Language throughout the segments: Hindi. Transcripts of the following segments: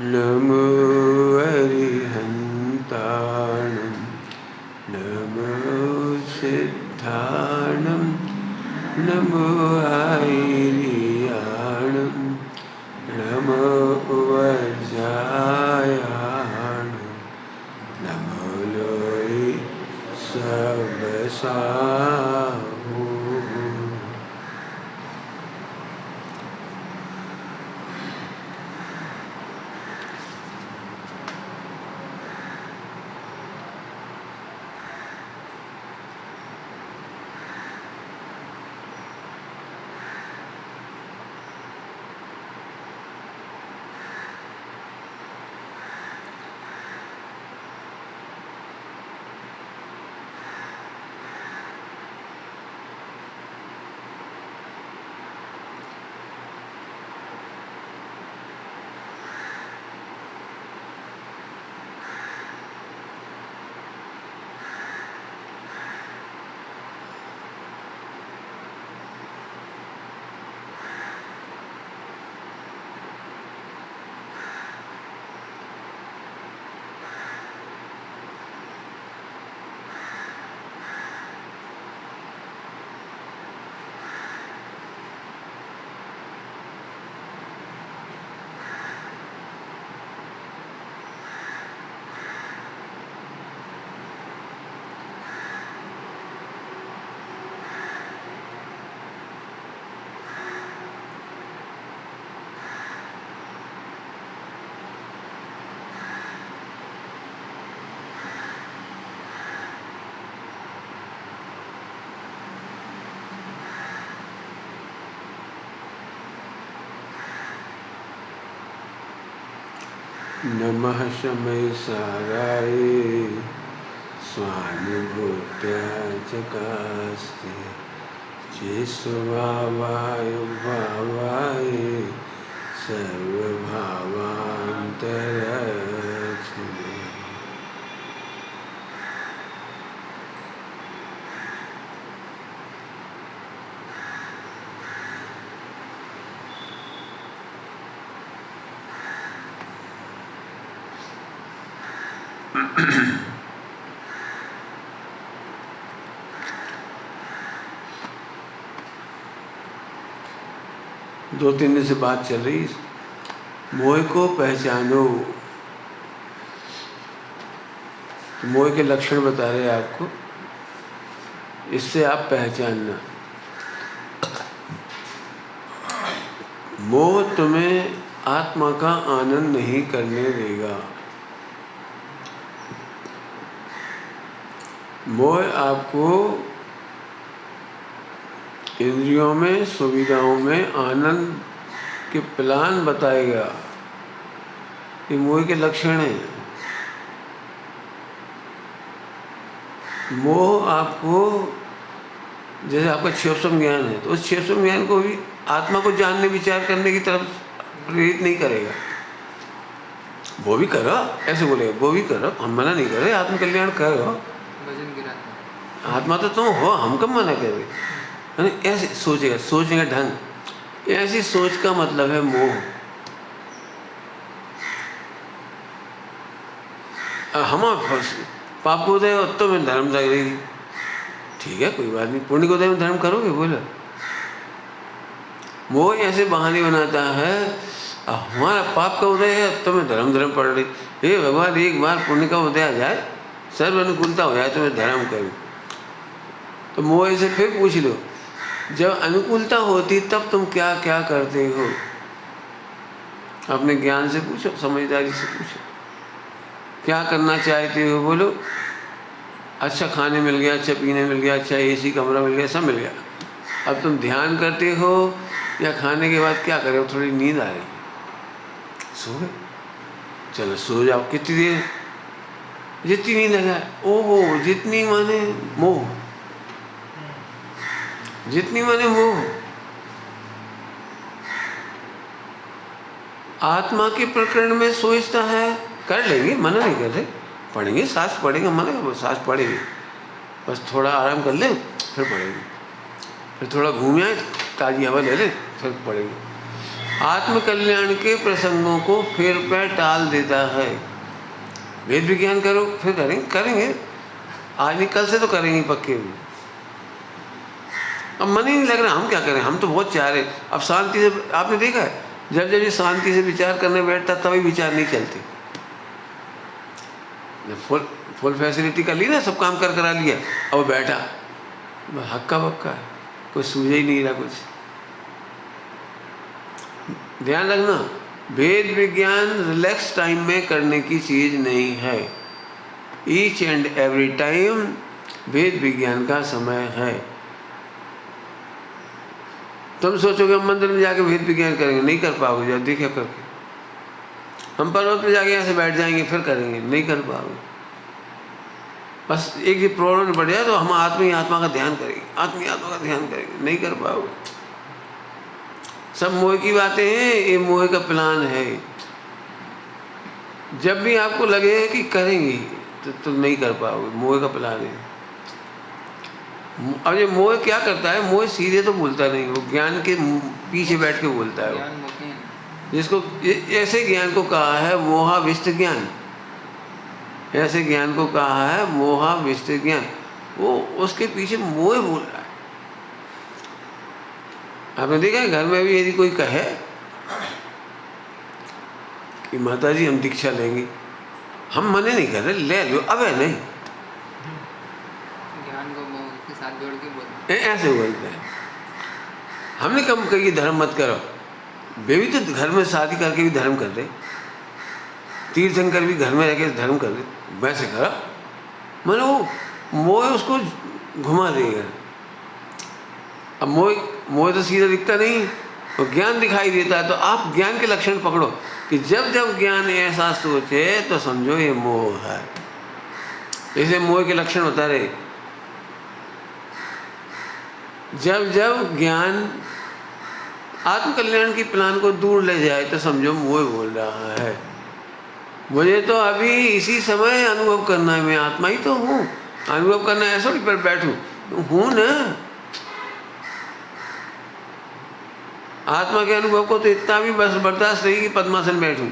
नमो अरिहन्ताणं नमो सिद्धाणं नमो आयर्याणं नमो वज्रायाणं नमो लोय सबसाहु। नमः शमय साराय स्वानुभूत्याचकास्ते चेष्वावाय भावाय सर्वभावान्तरक्षणे। दो तीन दिन से बात चल रही, मोह को पहचानो। मोह के लक्षण बता रहे हैं आपको, इससे आप पहचानना। मोह तुम्हें आत्मा का आनंद नहीं करने देगा। मोह आपको इंद्रियों में, सुविधाओं में आनंद के प्लान बताएगा। ये मोह के लक्षण हैं। मोह आपको, जैसे आपका क्षेपसम ज्ञान है, तो उस क्षेपसम ज्ञान को भी आत्मा को जानने, विचार करने की तरफ प्रेरित नहीं करेगा। वो भी करो, ऐसे बोलेगा, वो भी करो, हम मना नहीं कर रहे, आत्मकल्याण करो, आत्मा तो तुम हो, हम कब मना कर रहे। ऐसे सोचेगा, सोचने का ढंग, ऐसी सोच का मतलब है मोह। हम पाप को उदय तो में धर्म लग रही, ठीक है, कोई बात नहीं, पुण्य को उदय में धर्म करोगे, बोलो। मोह ऐसे बहाने बनाता है, हमारा पाप का उदय है तो मैं धर्म पड़ रही। हे भगवान, एक बार पुण्य का उदय आ जाए, सर्व अनुकूलता हो जाए तो मैं धर्म करूँ। तो मोह से फिर पूछ लो, जब अनुकूलता होती तब तुम क्या क्या करते हो? अपने ज्ञान से पूछो, समझदारी से पूछो, क्या करना चाहते हो, बोलो। अच्छा खाने मिल गया, अच्छा पीने मिल गया, अच्छा एसी कमरा मिल गया, सब मिल गया। अब तुम ध्यान करते हो या खाने के बाद क्या करे हो? थोड़ी नींद आ रही, सो गए, चलो सो जाओ। कितनी देर? जितनी नींद आ जाए। ओहो, जितनी माने मोह, जितनी माने मोह। आत्मा के प्रकरण में सोचता है, कर लेंगे, मना नहीं कर रहे, पढ़ेंगे, सांस पढ़ेंगे, मना सांस पढ़ेंगे, बस थोड़ा आराम कर लें फिर पढ़ेंगे, फिर थोड़ा घूम आए, ताज़ी हवा ले लें, फिर पढ़ेंगे। आत्म कल्याण के प्रसंगों को फिर पर टाल देता है। वेद विज्ञान करो, फिर करेंगे, आज नहीं कल से तो करेंगे पक्के भी। अब मन ही नहीं लग रहा, हम क्या करें, हम तो बहुत चाह रहे। अब शांति से, आपने देखा है जब जब ये शांति से विचार करने बैठता तभी विचार नहीं चलते। फुल फैसिलिटी कर ली ना, सब काम करा लिया, अब बैठा हक्का बक्का, कुछ सूझे ही नहीं रहा कुछ। ध्यान रखना, वेद विज्ञान रिलैक्स टाइम में करने की चीज नहीं है। ईच एंड एवरी टाइम वेद विज्ञान का समय है। तुम सोचोगे हम मंदिर में जाके वेद विज्ञान करेंगे, नहीं कर पाओगे। जब देखिए करके, हम पर्वत पे जाके यहाँ से बैठ जाएंगे फिर करेंगे, नहीं कर पाओगे। बस एक ये प्रॉब्लम बढ़ जाए तो हम आत्मा ही आत्मा का ध्यान करेंगे, आत्मा ही आत्मा का ध्यान करेंगे, नहीं कर पाओगे। सब मोह की बातें हैं, ये मोह का प्लान है। जब भी आपको लगे कि करेंगे तो तुम नहीं कर पाओगे, मोह का प्लान है। अब ये मोह क्या करता है, मोह सीधे तो बोलता नहीं, वो ज्ञान के पीछे बैठ के बोलता है वो। जिसको ऐसे ज्ञान को कहा है मोहाविष्ट ज्ञान, ऐसे ज्ञान को कहा है मोहाविष्ट ज्ञान। वो उसके पीछे मोह बोल रहा है। आपने देखा है घर में भी यदि कोई कहे कि माता जी हम दीक्षा लेंगे, हम मने नहीं कर रहे, ले लो, अब है नहीं, ज्ञान को मोह के साथ जोड़ के बोलते ऐसे बोलते हैं। हमने कम कही धर्म मत करो, वे भी तो घर में शादी करके भी धर्म कर रहे, तीर्थंकर भी घर में रह के धर्म कर रहे, वैसे करो। मैंने वो मोह उसको घुमा देगा। अब मोह तो सीधा दिखता नहीं, तो ज्ञान दिखाई देता है। तो आप ज्ञान के लक्षण पकड़ो कि जब जब ज्ञान ऐसा सोचे तो समझो ये मोह है। इसे मोह के लक्षण होता रहे। जब जब ज्ञान आत्मकल्याण की प्लान को दूर ले जाए तो समझो मोह बोल रहा है। मुझे तो अभी इसी समय अनुभव करना है, मैं आत्मा ही तो हूँ। अनुभव करना है ऐसा नहीं पर बैठूं, हूँ ना। आत्मा के अनुभव को तो इतना भी बस बर्दाश्त नहीं कि पद्मासन बैठूं,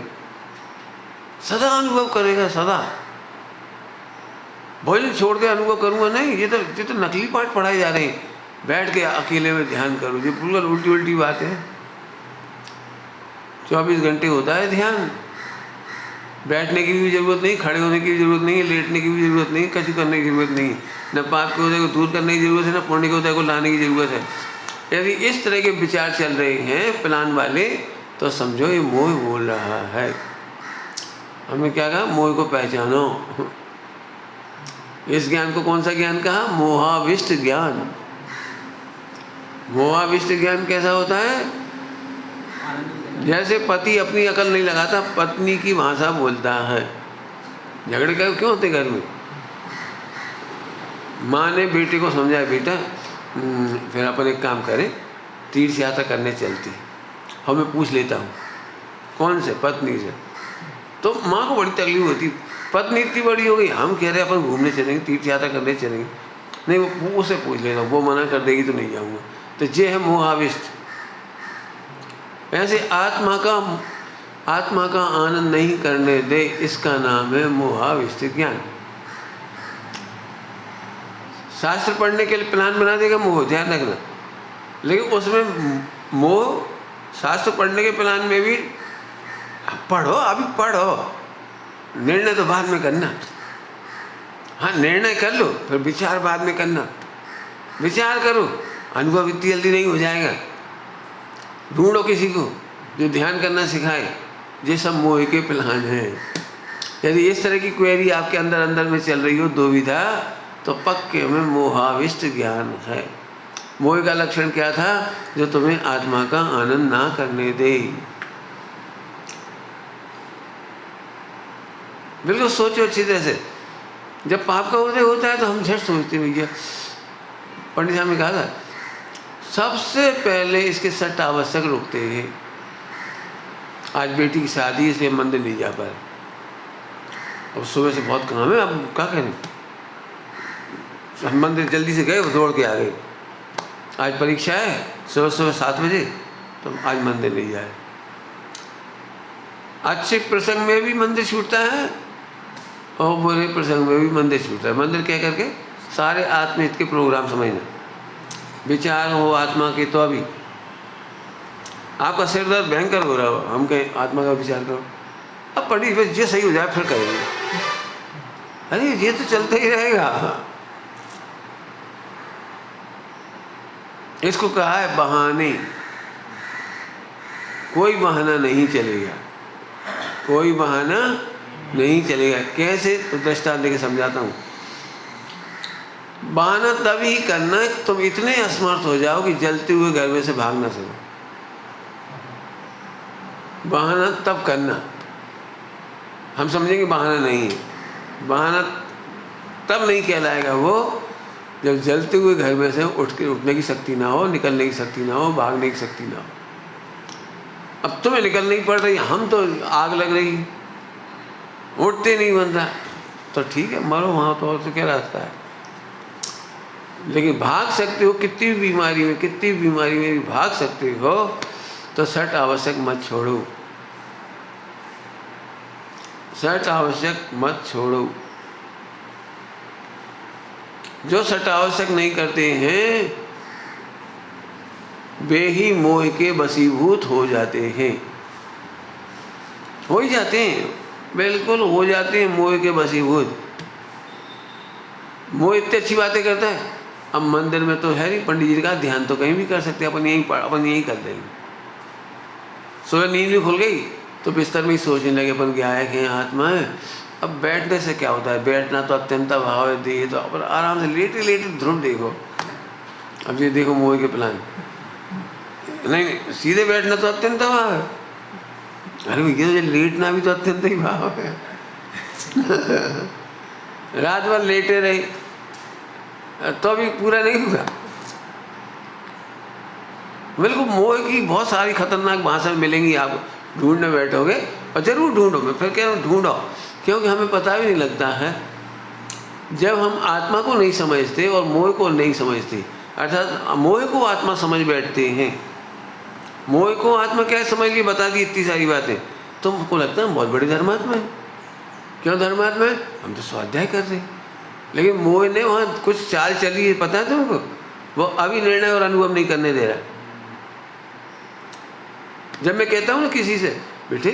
सदा अनुभव करेगा, सदा। भोजन छोड़ के अनुभव करूँगा नहीं, ये तो नकली पाठ पढ़ाए जा रहे हैं। बैठ के अकेले में ध्यान करो, ये बिल्कुल उल्टी उल्टी बात है। 24 घंटे होता है ध्यान। बैठने की भी जरूरत नहीं, खड़े होने की भी जरूरत नहीं, लेटने की भी जरूरत नहीं, कछु करने की जरूरत नहीं। न पाप के उदय को दूर करने की जरूरत है, न पुण्य के उदय को लाने की जरूरत है। यदि इस तरह के विचार चल रहे हैं प्लान वाले, तो समझो ये मोह बोल रहा है। हमने क्या कहा, मोह को पहचानो। इस ज्ञान को कौन सा ज्ञान कहा, मोहाविष्ट ज्ञान। मोहाविष्ट ज्ञान कैसा होता है, जैसे पति अपनी अकल नहीं लगाता, पत्नी की भाषा बोलता है। झगड़े क्यों होते घर में, माँ ने बेटे को समझाया, बेटा फिर अपन एक काम करें, तीर्थ यात्रा करने चलती है। हम मैं पूछ लेता हूँ कौन से, पत्नी से। तो माँ को बड़ी तकलीफ होती, पत्नी इतनी बड़ी हो गई, हम कह रहे अपन घूमने चलेंगे, तीर्थ यात्रा करने चलेंगे, नहीं वो उससे पूछ लेता हूँ, वो मना कर देगी तो नहीं जाऊँगा। तो ये है मोहाविष्ट। ऐसे आत्मा का आनंद नहीं करने दे, इसका नाम है मोहाविष्ट ज्ञान। शास्त्र पढ़ने के लिए प्लान बना देगा मोह, ध्यान रखना। लेकिन उसमें मोह, शास्त्र पढ़ने के प्लान में भी पढ़ो, अभी पढ़ो, निर्णय तो बाद में करना। हाँ, निर्णय कर लो, फिर विचार बाद में करना। विचार करो, अनुभव इतनी जल्दी नहीं हो जाएगा। ढूंढो किसी को जो ध्यान करना सिखाए। ये सब मोह के प्लान हैं। यदि इस तरह की क्वेरी आपके अंदर अंदर में चल रही हो, दुविधा, तो पक्के में मोहाविष्ट ज्ञान है। मोह का लक्षण क्या था, जो तुम्हें आत्मा का आनंद ना करने दे। बिल्कुल सोचो अच्छी तरह से। जब पाप का उदय होता है तो हम झट सोचते, भैया पंडित साहब ने कहा था, सबसे पहले इसके सट आवश्यक रुकते हैं। आज बेटी की शादी, इसलिए मंदिर नहीं जा पाए, अब सुबह से बहुत काम है, अब क्या करें। हम मंदिर जल्दी से गए, दौड़ के आ गए। आज परीक्षा है सुबह 7 बजे, तो आज मंदिर नहीं जाए। अच्छे प्रसंग में भी मंदिर छूटता है और बुरे प्रसंग में भी मंदिर छूटता है। मंदिर क्या करके सारे आत्महित के प्रोग्राम समझना, विचार हो आत्मा के तो अभी आपका सिर दर्द भयंकर हो रहा हो, हम कहें आत्मा का विचार करो, अब पढ़ी बस ये सही हो जाए फिर करेंगे। अरे ये तो चलता ही रहेगा। इसको कहा है बहाने। कोई बहाना नहीं चलेगा, कोई बहाना नहीं चलेगा। कैसे? तो दृष्टांत देके समझाता हूँ। बहाना तब ही करना है तुम इतने असमर्थ हो जाओ कि जलते हुए घर में से भाग ना सको। बहाना तब करना, हम समझेंगे बहाना नहीं है। बहाना तब नहीं कहलाएगा वो जब जलते हुए घर में से उठने की शक्ति ना हो, निकलने की शक्ति ना हो, भागने की शक्ति ना हो। अब तुम्हें निकलनी पड़ रही, हम तो आग लग रही, उठते नहीं बन रहा, तो ठीक है मरो वहाँ, तो और तो क्या रास्ता है। लेकिन भाग सकते हो, कितनी भी बीमारी में, कितनी भी बीमारी में भी भाग सकते हो, तो सठ आवश्यक मत छोड़ो, सठ आवश्यक मत छोड़ो। जो सठ आवश्यक नहीं करते हैं वे ही मोह के वशीभूत हो जाते हैं। हो ही जाते हैं, बिल्कुल हो जाते हैं मोह के वशीभूत। मोह इतनी अच्छी बातें करता है। अब मंदिर में तो है नहीं, पंडित जी का ध्यान तो कहीं भी कर सकते हैं, अपन यहीं कर देंगे। सुबह नींद भी खुल गई तो बिस्तर में ही सोचने लगे अपन क्या है कि आत्मा है। अब बैठने से क्या होता है, बैठना तो अत्यंत भाव है, देह तो अपन आराम से लेटे लेटे ध्रुव देखो। अब ये देखो मोह के प्लान, नहीं सीधे बैठना तो अत्यंत भाव है। अरे भैया ये लेटना भी तो अत्यंत ही भाव है। रात भर लेटे रहे तो अभी पूरा नहीं हुआ। बिल्कुल मोह की बहुत सारी खतरनाक भाषा मिलेंगी, आप ढूंढने बैठोगे और जरूर ढूंढो। मैं फिर कह रहा हूँ ढूंढो, क्योंकि हमें पता भी नहीं लगता है जब हम आत्मा को नहीं समझते और मोह को नहीं समझते, अर्थात मोह को आत्मा समझ बैठते हैं। मोह को आत्मा क्या समझ लिए, बता दी इतनी सारी बातें, तुमको लगता है हम बहुत बड़े धर्मात्मा हैं। क्यों धर्मात्मा है? हम तो स्वाध्याय कर रहे हैं। लेकिन मोह ने वहाँ कुछ चाल चली है, पता है तुमको? वो अभी निर्णय और अनुभव नहीं करने दे रहा। जब मैं कहता हूँ ना किसी से, बेटे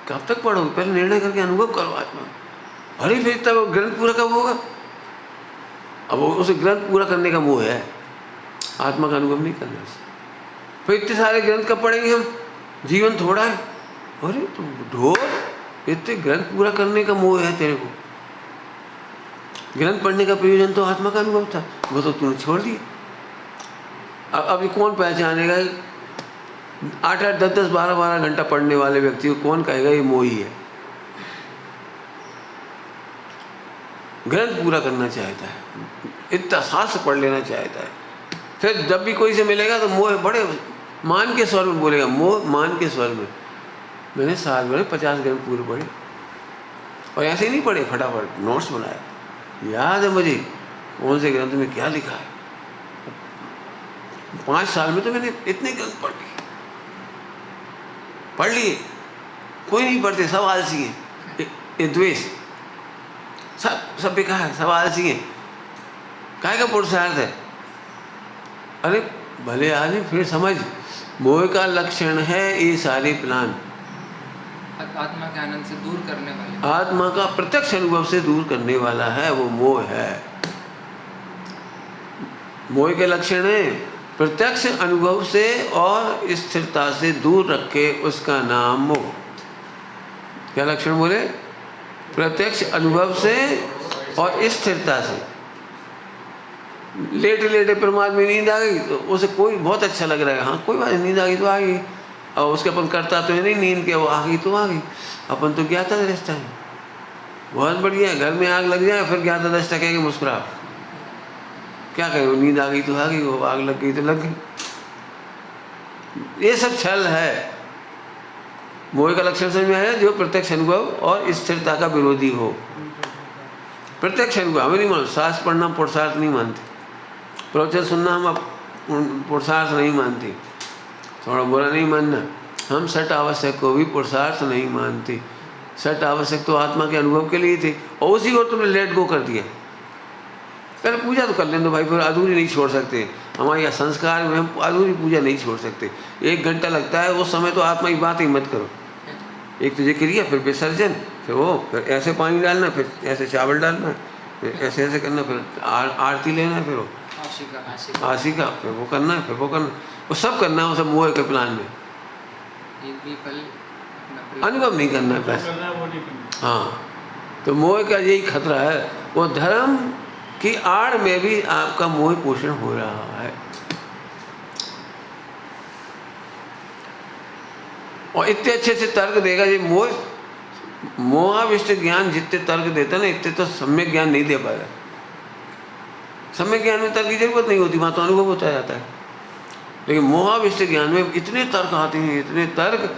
कब तक पढ़ोगे, पहले निर्णय करके अनुभव करो आत्मा। अरे फिर तब ग्रंथ पूरा कब होगा? अब उसे ग्रंथ पूरा करने का मोह है, आत्मा का अनुभव नहीं करना से। फिर इतने सारे ग्रंथ कब पढ़ेंगे हम, जीवन थोड़ा है। अरे तुम ढोल, इतने ग्रंथ पूरा करने का मोह है तेरे को। ग्रंथ पढ़ने का प्रयोजन तो आत्मा का अनुभव था, वो तो तूने छोड़ दिया। अब ये कौन पहचानेगा? 8-8, 10-10, 12-12 घंटा पढ़ने वाले व्यक्ति को कौन कहेगा ये मोही है? ग्रंथ पूरा करना चाहता है, इतना शास्त्र पढ़ लेना चाहता है। फिर जब भी कोई से मिलेगा तो मोह बड़े मान के स्वर में बोलेगा, मोह मान के स्वर में। मैंने साल भर 50 ग्रंथ पूरे पढ़े, और ऐसे ही नहीं पढ़े, फटाफट नोट्स बनाया। याद है मुझे कौन से ग्रंथ में क्या लिखा है। 5 साल में तो मैंने इतने ग्रंथ पढ़ लिए। कोई नहीं पढ़ते, सब आलसी हैं। ये द्वेष सब बेकार है, सब आलसी हैं। काहे का पुरुषार्थ है? अरे भले आदमी फिर समझ, मोह का लक्षण है ये सारे प्लान। आत्मा के आनंद से दूर करने वाले, आत्मा का प्रत्यक्ष अनुभव से दूर करने वाला है वो मोह है। मोह के लक्षण है प्रत्यक्ष अनुभव से और स्थिरता से दूर रखे, उसका नाम मोह। क्या लक्षण बोले? प्रत्यक्ष अनुभव से और स्थिरता से। लेटे लेटे परमात्मा में नींद आ गई तो उसे कोई बहुत अच्छा लग रहा है, हाँ कोई बात नहीं, नींद आ गई तो आ गई। और उसके अपन करता तो है नहीं नींद के, वो आ गई तो आ गई। अपन तो ज्ञाता दृष्टा है, बहुत बढ़िया है। घर में आग लग जाए फिर ज्ञाता दृष्टा कहेंगे मुस्कुरा, क्या कहे? वो नींद आ गई तो आ गई, वो आग लग गई तो लग गई। ये सब छल है। मोह का लक्षण समझ में आया? जो प्रत्यक्ष अनुभव और स्थिरता का विरोधी हो। प्रत्यक्ष अनुभव हमें नहीं मानते, शास्त्र पढ़ना पुरुषार्थ नहीं मानते, प्रवचन सुनना हम पुरुषार्थ नहीं मानते, थोड़ा बुरा नहीं मानना। हम सट आवश्यक को भी पुरुषार्थ नहीं मानते। सट आवश्यक तो आत्मा के अनुभव के लिए थे और उसी को तुमने लेट गो कर दिया। पहले पूजा तो कर लें दो भाई, फिर अधूरी नहीं छोड़ सकते। हमारे यहाँ संस्कार में हम अधूरी पूजा नहीं छोड़ सकते। 1 घंटा लगता है, उस समय तो आत्मा की बात ही मत करो। एक तो ये क्रिया, फिर विसर्जन, फिर ऐसे पानी डालना, फिर ऐसे चावल डालना, फिर ऐसे ऐसे करना, फिर आरती लेना, फिर वो आशिका, फिर वो करना है, फिर वो करना, वो सब करना है, वो सब मोह के प्लान में। एक भी पल अनुभव नहीं करना है बस। हाँ, तो मोह का यही खतरा है। वो धर्म की आड़ में भी आपका मोह पोषण हो रहा है। और इतने अच्छे से तर्क देगा ये मोहाविष्ट ज्ञान जितने तर्क देता ना, इतने तो सम्यक ज्ञान नहीं दे पाएगा। सम्यक ज्ञान में तर्क की जरूरत नहीं होती, वहाँ तो अनुभव होता जाता है। लेकिन मोहाविष्ट ज्ञान में इतने तर्क आते हैं, इतने तर्क,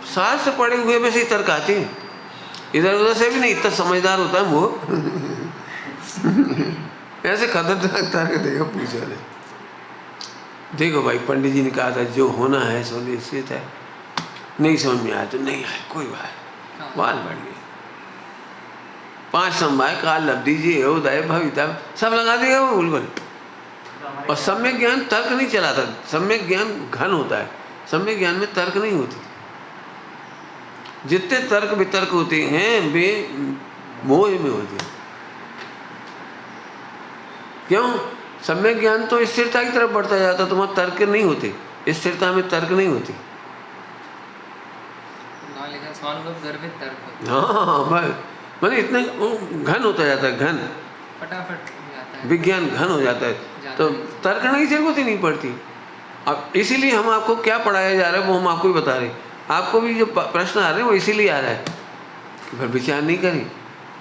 शास्त्र पढ़े हुए में से ही तर्क आते हैं, इधर उधर से भी नहीं। इतना समझदार होता है मोह। ऐसे खतरनाक तर्क देगा पूछा ने। देखो भाई, पंडित जी ने कहा था जो होना है सो निश्चित है, नहीं समझ में आया तो नहीं आया, कोई बात बात बढ़ गई। 5 समवाय काल लब्धि जी उदय भविता सब लगा देगा वो बिल्कुल। और सम्यक ज्ञान तर्क नहीं चलाता, सम्यक ज्ञान घन होता है, सम्यक ज्ञान में तर्क नहीं होती। जितने तर्क वितर्क होते हैं वे मोह में होते हैं। क्यों? सम्यक ज्ञान तो स्थिरता की तरफ बढ़ता जाता, तुम्हारा तर्क नहीं होते, स्थिरता में तर्क नहीं होती। हाँ, मैंने इतने घन होता जाता है, घन फटाफट हो जाता है, विज्ञान घन हो जाता है, तो तर्कना की जरूरत ही नहीं पड़ती। अब इसीलिए हम आपको क्या पढ़ाया जा रहा है वो हम आपको ही बता रहे हैं। आपको भी जो प्रश्न आ रहे हैं वो इसीलिए आ रहा है कि फिर विचार नहीं करें,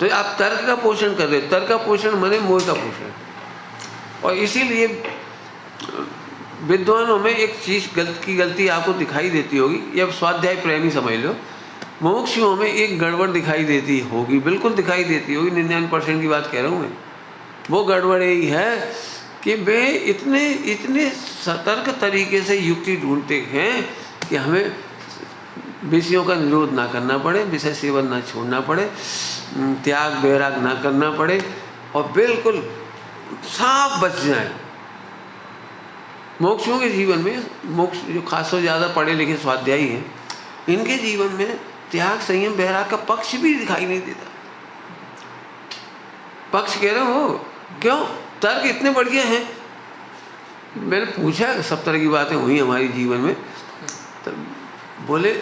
तो आप तर्क का पोषण कर रहे हो। तर्क का पोषण माने मोह का पोषण। और इसीलिए विद्वानों में एक चीज़ की गलती आपको दिखाई देती होगी, या स्वाध्याय प्रेमी समझ लो, मुमुक्षुओं में एक गड़बड़ दिखाई देती होगी, बिल्कुल दिखाई देती होगी। 99% की बात कह रहा हूँ मैं। वो गड़बड़ यही है कि वे इतने सतर्क तरीके से युक्ति ढूंढते हैं कि हमें विषयों का निरोध ना करना पड़े, विषय सेवन ना छोड़ना पड़े, त्याग बैराग ना करना पड़े, और बिल्कुल साफ बच जाए। मोक्षों के जीवन में, मोक्ष जो खासतौर ज़्यादा पढ़े लिखे स्वाध्यायी हैं, इनके जीवन में त्याग संयम बैराग का पक्ष भी दिखाई नहीं देता। पक्ष कह रहे हो क्यों? तर्क इतने बढ़िया हैं। मैंने पूछा, सब तरह की बातें हुई हमारे जीवन में, तो बोले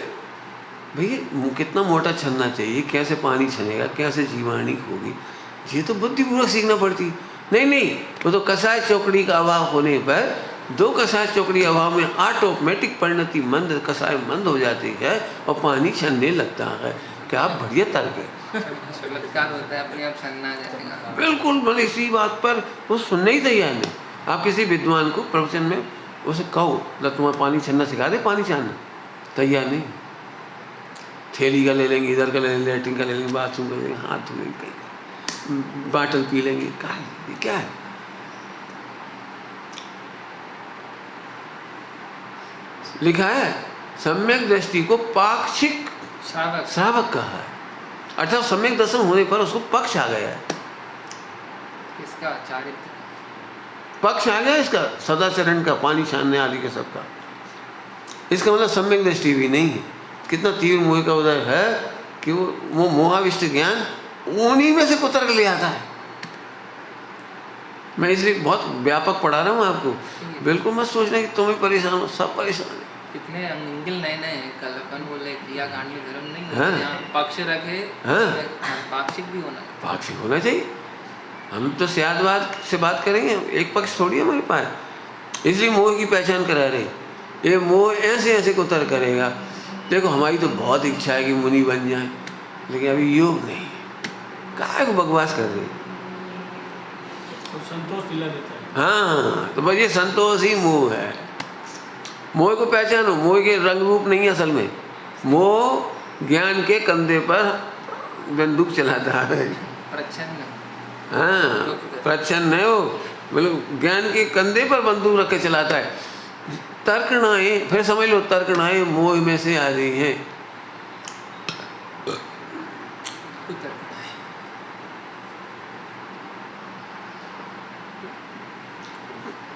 भैया कितना मोटा छनना चाहिए, कैसे पानी छनेगा, कैसे जीवाणी होगी, ये तो बुद्धिपूर्वक सीखना पड़ती। नहीं, वो तो कसाय चौकड़ी का अभाव होने पर, 2 कसाय चौकड़ी अभाव में ऑटोमेटिक परिणति मंद कसाय मंद हो जाती है और पानी छनने लगता है। क्या बढ़िया तर्क है। चमत्कार होता है, अपने आप छनना जाएगा। बिल्कुल, मैंने इसी बात पर वो सुनने ही तैयार नहीं। आप किसी विद्वान को प्रवचन में उसे कहो तुम्हारा पानी छनना सिखा दे, पानी छानना, तैयार नहीं। थैली का ले लेंगे, इधर का ले लेंगे, लैट्रिन का ले लेंगे, बाथरूम का ले लेंगे, हाथ धो लेंगे, बाटल पी लेंगे। क्या है? लिखा है सम्यक दृष्टि को पाक्षिक श्रावक कहा है, अर्थात सम्यक दर्शन होने पर उसको पक्ष आ गया है। इसका चारित्र पक्ष आ गया इसका, सदाचरण का, पानी छानने आदि के सबका। इसका मतलब सम्यक दृष्टि भी नहीं है। कितना तीव्र मोह का उदय है कि वो मोहाविष्ट ज्ञान उन्हीं में से कुतर्क ले आता है। मैं इसलिए बहुत व्यापक पढ़ा रहा हूँ आपको। बिल्कुल मत सोचना कि तुम ही परेशान हो, सब परेशान है। कितने अंगिल नए कल अपन बोले क्रियाकांड में धर्म नहीं है, हाँ। यहाँ पक्ष रखे, हाँ। पाक्षिक भी होना, पाक्षिक होना चाहिए। हम तो सियादवाद से बात करेंगे, एक पक्ष थोड़ी है हमारे पास। इसलिए मोह की पहचान करा रहे। ये मोह ऐसे ऐसे कुतर करेगा। देखो हमारी तो बहुत इच्छा है कि मुनि बन जाए, लेकिन अभी योग नहीं। काहे को बकवास कर रहे, संतोष दिला देता है। हाँ, तो बस ये संतोष ही मोह है। मोह को पहचानो। मोह के रंग रूप नहीं है असल में। मोह ज्ञान के कंधे पर बंदूक चलाता है। प्रच्छन्न, हाँ, प्रच्छन्न है वो, मतलब ज्ञान के कंधे पर बंदूक रख के चलाता है। तर्कणाएं, फिर समझ लो तर्कणाएं मोह में से आ रही हैं। उत्तर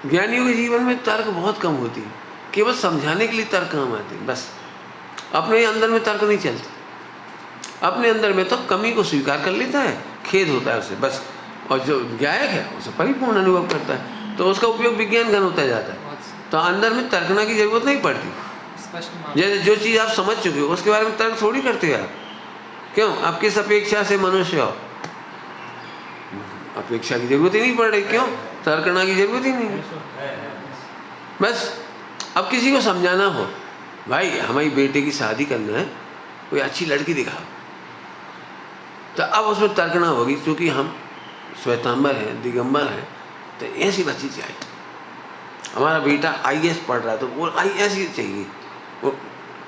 ज्ञानियों के जीवन में तर्क बहुत कम होती है, केवल समझाने के लिए तर्क काम आते हैं बस। अपने अंदर में तर्क नहीं चलता, अपने अंदर में तो कमी को स्वीकार कर लेता है, खेद होता है उसे बस, और जो ज्ञायक है उसे परिपूर्ण अनुभव करता है, तो उसका उपयोग विज्ञान घन होता जाता है। तो अंदर में तर्कना की जरूरत नहीं पड़ती। स्पष्ट जैसे जो चीज़ आप समझ चुके हो उसके बारे में तर्क थोड़ी करते हो आप। क्यों? आप किस अपेक्षा से मनुष्य हो? अपेक्षा की जरूरत ही नहीं पड़ रही। क्यों? तर्कना की जरूरत ही नहीं। बस अब किसी को समझाना हो, भाई हमारी बेटे की शादी करना है, कोई अच्छी लड़की दिखाओ, तो अब उसमें तर्कना होगी, क्योंकि हम श्वेतांबर हैं, दिगंबर हैं, तो ऐसी बच्ची चाहिए। हमारा बेटा IAS पढ़ रहा है तो वो ऐसी चाहिए, वो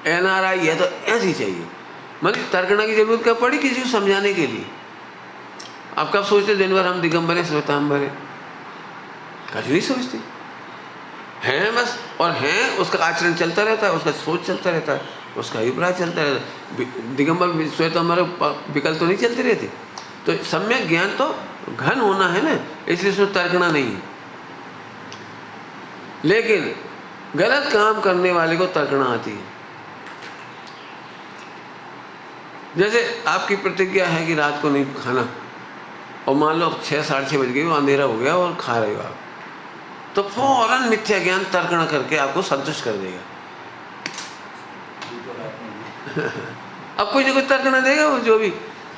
NRI है तो ऐसी चाहिए। मतलब तर्कना की जरूरत कब पड़ी? किसी को समझाने के लिए। आप कब सोचते दिन भर हम दिगंबर हैं, श्वेतांबर हैं? कभी नहीं सोचते हैं बस। और हैं, उसका आचरण चलता रहता है, उसका सोच चलता रहता है, उसका अभिप्राय चलता रहता है। दिगंबर श्वेतांबर विकल्प तो नहीं चलते रहते। तो सम्यक ज्ञान तो घन होना है ना, इसलिए उसमें तर्कना नहीं है। लेकिन गलत काम करने वाले को तर्कना आती है। जैसे आपकी प्रतिज्ञा है कि रात को नहीं खाना, और मान लो 6 साढ़े 6 बज गए, वो अंधेरा हो गया और खा रहे हो आप, तो फौरन मिथ्या ज्ञान तर्कना करके आपको संतुष्ट कर देगा। अब कोई जो कोई तर्कना देगा, वो जो भी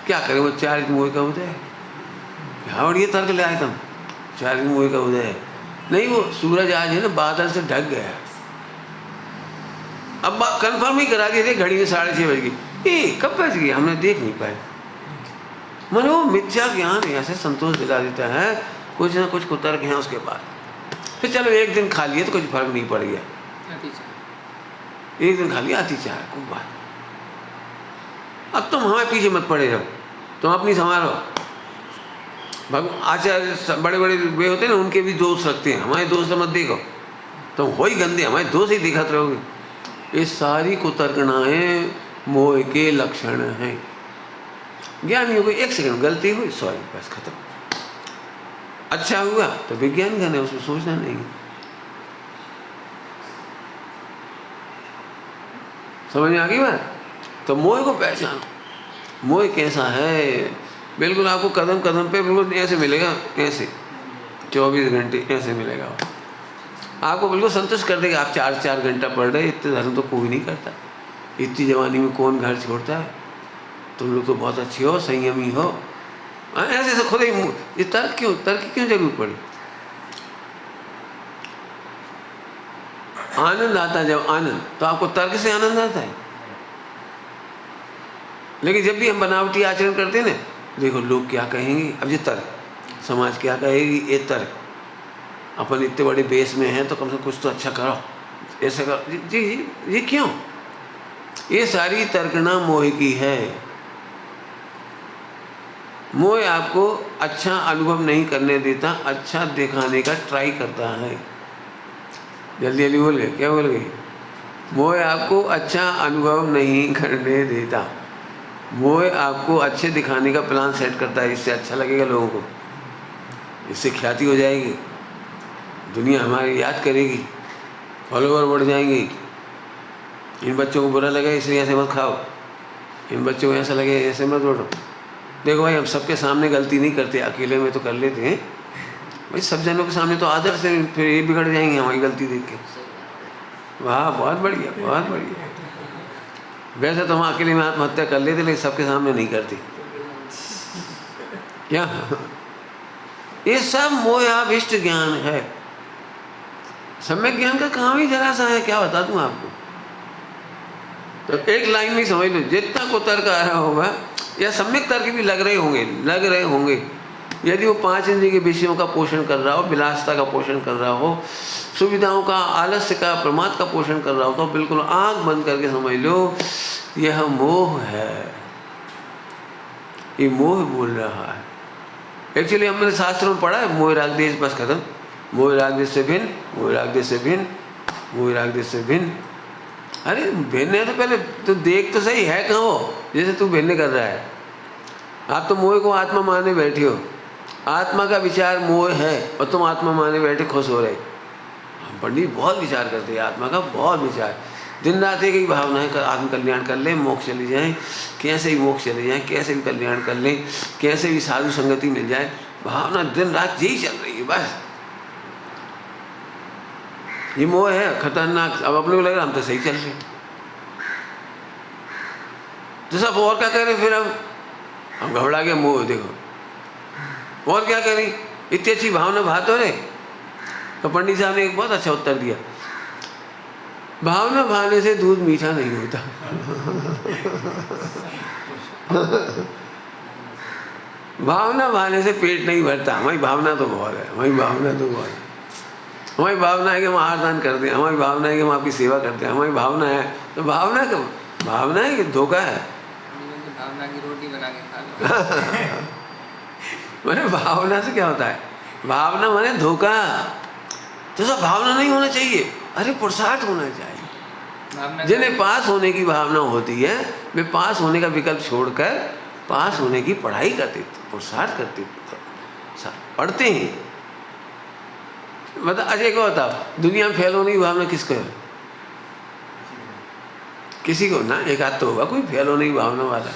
क्या करे, वो 4 मोह का उदय है, क्या बढ़िया तर्क ले आए तुम, 4 मोह का उदय है। नहीं, वो सूरज आज है ना बादल से ढक गया। अब कंफर्म ही करा दिए थे, घड़ी में 6:30 बज गई, कब बज गई हमने देख नहीं पाए। मन वो मिथ्या ज्ञान ऐसे संतोष दिला देता है, कुछ ना कुछ कुतर्क है उसके बाद। फिर चलो एक दिन खा लिए तो कुछ फर्क नहीं पड़ गया, एक दिन खा लिया, आती चाह कोई बात। अब तुम हमारे पीछे मत पड़े रहो, तुम अपनी संभालो। भगवान आचार्य बड़े बड़े वे होते हैं ना, उनके भी दोष रखते हैं, हमारे दोस्त मत देखो, तुम हो ही गंदे, हमारे दोष ही दिखाते रहोगे। ये सारी कुतर्कनाएं मोह के लक्षण हैं। ज्ञानियों को 1 सेकंड गलती हुई, सॉरी, बस खत्म। अच्छा हुआ तो विज्ञान घन है, उसमें सोचना नहीं। समझ में आ गई बात? तो मोह को पहचानो, मोह कैसा है। बिल्कुल आपको कदम कदम पे बिल्कुल ऐसे मिलेगा, ऐसे 24 घंटे ऐसे मिलेगा, आपको बिल्कुल संतुष्ट कर देगा। आप 4-4 घंटा पढ़ रहे, इतने धर्म तो कोई नहीं करता, इतनी जवानी में कौन घर छोड़ता है, तुम लोग तो बहुत अच्छे हो, संयमी हो, ऐसे ऐसे खुद ही। ये तर्क क्यों जरूरत पड़ी? आनंद आता, जब आनंद, तो आपको तर्क से आनंद आता है। लेकिन जब भी हम बनावटी आचरण करते हैं ना, देखो लोग क्या कहेंगे, अब ये तर्क, समाज क्या कहेगी, ये तर्क, अपन इतने बड़े बेस में हैं तो कम से कम कुछ तो अच्छा करो, ऐसा करो। जी ये क्यों? ये सारी तर्कना मोह की है। मोह आपको अच्छा अनुभव नहीं करने देता, अच्छा दिखाने का ट्राई करता है। जल्दी जल्दी बोल गए, क्या बोल गए? मोह आपको अच्छा अनुभव नहीं करने देता, मोह आपको अच्छे दिखाने का प्लान सेट करता है, इससे अच्छा लगेगा लोगों को, इससे ख्याति हो जाएगी, दुनिया हमारी याद करेगी, फॉलोवर बढ़ जाएंगे। इन बच्चों को बुरा लगे इसलिए ऐसे मत खाओ, इन बच्चों को ऐसा लगे ऐसे मत उठो। देखो भाई, हम सबके सामने गलती नहीं करते, अकेले में तो कर लेते हैं भाई, सब जनों के सामने तो आदर से, फिर ये बिगड़ जाएंगे हमारी गलती देख के। वाह, बहुत बढ़िया, बहुत बढ़िया। वैसे तो हम अकेले में आत्महत्या कर लेते, लेकिन सबके सामने नहीं करते। क्या? ये सब मोहाभिष्ट ज्ञान है। सम्यक ज्ञान का काम ही जरा सा है, क्या बता दूं आपको। तो एक लाइन में समझ लो, जितना को तर्क आ रहा होगा, या सम्यक तर्क भी लग रहे होंगे, यदि वो 5 इंद्रिय के विषयों का पोषण कर रहा हो, विलासता का पोषण कर रहा हो, सुविधाओं का, आलस्य का, प्रमाद का पोषण कर रहा हो, तो बिल्कुल आंख बंद करके समझ लो यह मोह है, ये मोह बोल रहा है। एक्चुअली हमने शास्त्रों में पढ़ा है, मोह राग देश, बस खत्म। मोह राग देश से भिन्न, मोह राग देश से भिन्न, मोह राग देश से भिन्न। अरे भिन्न है तो पहले तो देख तो सही है कहाँ हो, जैसे तू भिन्न कर रहा है। आप तो मोह को आत्मा माने बैठे हो, आत्मा का विचार मोह है और तुम आत्मा माने बैठे खुश हो रहे। पंडित बहुत विचार करते हैं आत्मा का, बहुत विचार, दिन रात एक ही भावना है, आत्म कल्याण कर ले, मोक्ष चली जाए, कैसे भी मोक्ष चले जाए, कैसे भी कल्याण कर ले, कैसे भी साधु संगति मिल जाए, भावना दिन रात यही चल रही है बस। ये मोह है खतरनाक। अब अपने को लग रहा हम तो सही चल रहे, तो सब और क्या करें फिर हम घबरा गए मोह, देखो और क्या करें, इतनी अच्छी भावना भात हो रहे। तो पंडित साहब ने एक बहुत अच्छा उत्तर दिया, भावना भाने से दूध मीठा नहीं होता। भावना भाने से पेट नहीं भरता। हमारी भावना तो बहुत है, हमारी भावना तो बहुत है। हमारी भावना है कि हम आहार दान करते हैं, हमारी भावना है कि हम आपकी सेवा करते हैं, हमारी भावना है, तो भावना कब, भावना है कि धोखा है। भावना की रोटी बना के खा लो। मैंने भावना से क्या होता है, भावना माने धोखा। तो सब भावना नहीं होना चाहिए, अरे पुरुषार्थ होना चाहिए। जिन्हें पास होने की भावना होती है वे पास होने का विकल्प छोड़कर पास होने की पढ़ाई करते, पुरुषार्थ करते, पढ़ते हैं। मतलब अजय को बताओ, दुनिया में फेल होने की भावना किसको है? किसी को ना, एक आध तो होगा कोई फेल होने की भावना वाला।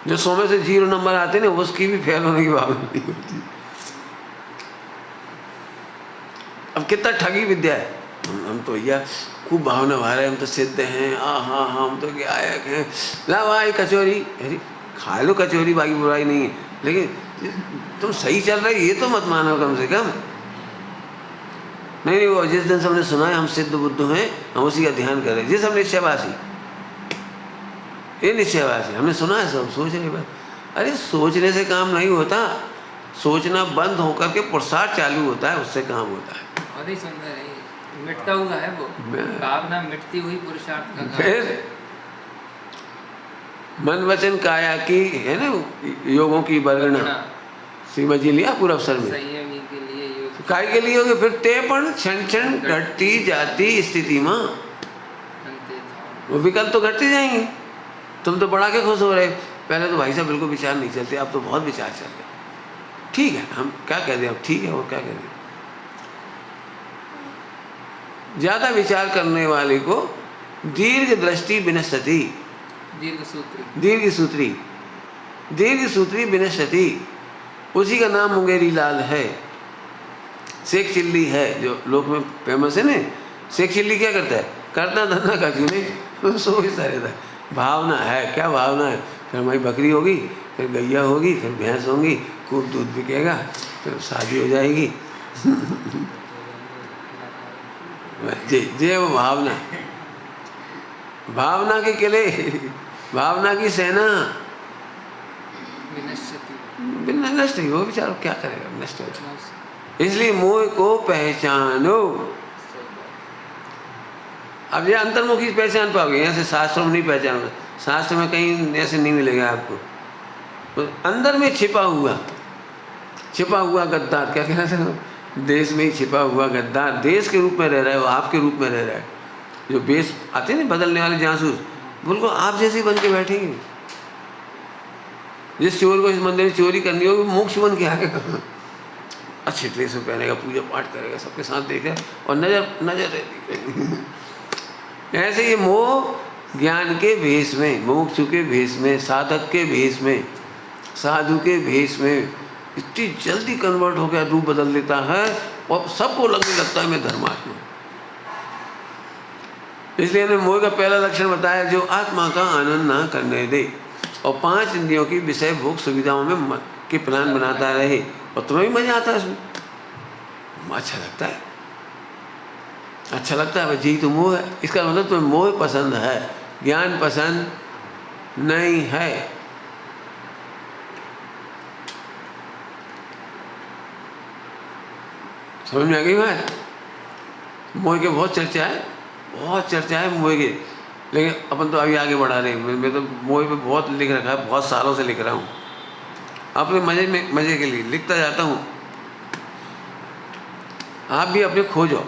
जो 100 में से 0 नंबर आते ना, उसकी भी फेल होने की भावना नहीं होती। अब कितना ठगी विद्या है। हम तो भैया खूब भावना वाले, हम तो सिद्ध हैं, हाँ हम तो गायक हैं, ला भाई कचौरी, अरे खा लो कचौरी, बाकी बुराई नहीं है, लेकिन तुम सही चल रहे ये तो मत मानो कम से कम। नहीं वो जिस दिन से हमने सुना है हम सिद्ध बुद्ध हैं, हम उसी का ध्यान करें। जिस हम निश्चयवासी, ये निश्चयवासी हमने सुना है, सब सोच रहे बस। अरे सोचने से काम नहीं होता, सोचना बंद होकर के पुरुषार्थ चालू होता है, उससे काम होता है। बहुत ही सुंदर है, मिटता हुआ है वो भावना, मिटती हुई पुरुषार्थ का। फिर मन वचन काया की है ना योगों की वर्णना, श्रीमद जी लिया पूरा अवसर में। संयमी के लिए योग, काय के लिए होगे, फिर ते पण क्षण क्षण घटती जाती स्थिति में, वो विकल्प तो घटते जाएंगे। तुम तो बढ़ा के खुश हो रहे, पहले तो भाई साहब बिल्कुल विचार नहीं चलते, अब तो बहुत विचार चल रहे। ठीक है, हम क्या कह दें, अब ठीक है, और क्या कह दें। ज्यादा विचार करने वाले को दीर्घ दृष्टि विनश्यति, दीर्घ सूत्री विनश्यति, उसी का नाम मुंगेरी लाल है। शेख चिल्ली है जो लोक में फेमस है ना, शेख चिल्ली क्या करता है, करता धंधा का चुने, सोचता रहता है। भावना है, क्या भावना है, फिर हमारी बकरी होगी, फिर गैया होगी, फिर भैंस होंगी, खूब दूध बिकेगा, फिर शादी हो जाएगी। जी जी, वो भावना, भावना के किले, भावना की सेना बिना नष्ट ही, वो बेचारा क्या करेगा, नष्ट हो जाए। इसलिए मोह को पहचानो। अब ये अंतर्मुखी पहचान पाओगे, यहाँ से शास्त्रों में नहीं पहचानोगे, शास्त्र में कहीं ऐसे नहीं मिलेगा आपको। तो अंदर में छिपा हुआ गद्दार, क्या कहना चाहिए, देश में ही छिपा हुआ गद्दार, देश के रूप में रह रहा है, वो आपके रूप में रह रहा है। जो बेस आते हैं ना बदलने वाले जासूस, बिल्कुल आप जैसे ही बन के बैठेंगे। जिस चोर को इस मंदिर में चोरी करनी होगी, मोक्ष बन के आएगा, अच्छे ड्रेस में पहनेगा, पूजा पाठ करेगा, सबके साथ देखेगा और नजर रहती। ऐसे ये मोह ज्ञान के भेष में, मोक्षु के भेष में, साधक के भेष में, साधु के भेष में इतनी जल्दी कन्वर्ट हो गया, रूप बदल देता है और सबको लगने लगता है मैं धर्मात्मा। इसलिए हमने मोह का पहला लक्षण बताया, जो आत्मा का आनंद ना करने दे और 5 इंद्रियों की विषय भोग सुविधाओं में के प्लान बनाता रहे, और तुम्हें भी मजा आता है उसमें, अच्छा लगता है, अच्छा लगता है, बस यही तो मोह है। इसका मतलब तुम्हें मोह पसंद है, ज्ञान पसंद नहीं है। समझ में आ गई बात? मोह के बहुत चर्चा है मोह के, लेकिन अपन तो अभी आगे बढ़ा रहे हैं। मैं तो मोह पे बहुत लिख रखा है, बहुत सालों से लिख रहा हूँ, अपने मजे के लिए लिखता जाता हूँ। आप भी अपने खो जाओ।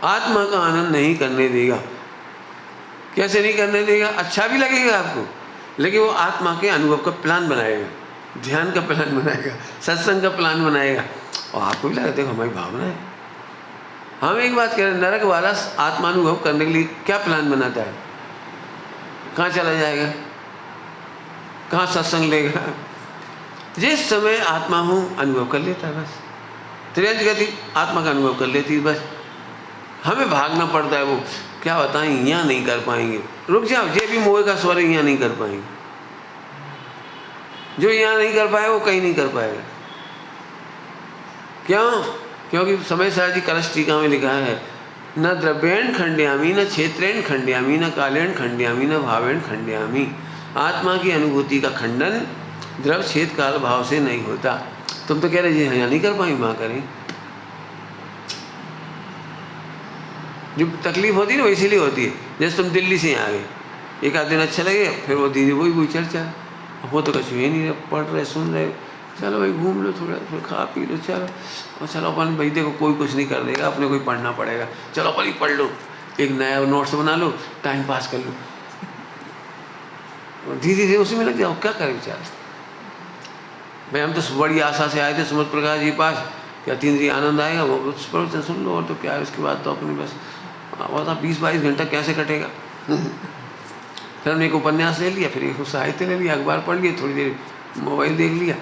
आत्मा का आनंद नहीं करने देगा। कैसे नहीं करने देगा? अच्छा भी लगेगा आपको, लेकिन वो आत्मा के अनुभव का प्लान बनाएगा, ध्यान का प्लान बनाएगा, सत्संग का प्लान बनाएगा, और आपको भी लगेगा देखो हमारी भावना है। हम एक बात कह रहे हैं, नरक वाला आत्मानुभव करने के लिए क्या प्लान बनाता है? कहाँ चला जाएगा? कहाँ सत्संग लेगा? जिस समय आत्मा हूँ अनुभव कर लेता है बस। त्रियंज गति आत्मा का अनुभव कर लेती है बस। हमें भागना पड़ता है, वो क्या बताएं, यहाँ नहीं कर पाएंगे। रुक जाओ, ये भी मोह का स्वर यहाँ नहीं कर पाएंगे। जो यहाँ नहीं कर पाए वो कहीं नहीं कर पाएगा। क्यों? क्योंकि समय सार जी कलश टीका में लिखा है, न द्रव्येण खंड्यामी, न क्षेत्रेण खंड्यामी, न कालेण खंड्यामी, न भावेण खंड्यामी। आत्मा की अनुभूति का खंडन द्रव्य क्षेत्र काल भाव से नहीं होता। तुम तो कह रहे जी यहाँ नहीं कर पाएंगे, वहाँ करें। जो तकलीफ होती है ना वो इसीलिए होती है। जैसे तुम दिल्ली से यहाँ आ गए, एक आध दिन अच्छा लगे, फिर वो दीदी वही चर्चा, वो तो कुछ ही नहीं रहे, पढ़ रहे सुन रहे, चलो भाई घूम लो थोड़ा, फिर खा पी लो, चलो और चलो अपन भाई देखो कोई कुछ नहीं कर देगा, अपने को ही पढ़ना पड़ेगा, चलो अपन ही पढ़ लो, एक नया नोट्स बना लो, टाइम पास कर लो, और धीरे धीरे उसी में लग जाओ। क्या करें बेचारा भाई, हम तो बड़ी आशा से आए थे सुमत प्रकाश जी पास, क्या 3 दिन आनंद आएगा, वो उस प्रवचन सुन लो और तो क्या है, उसके बाद तो अपने बस बता 20-22 घंटा कैसे कटेगा। फिर हमने एक उपन्यास ले लिया, फिर एक साहित्य ले लिया, अखबार पढ़ लिया, थोड़ी देर मोबाइल देख लिया।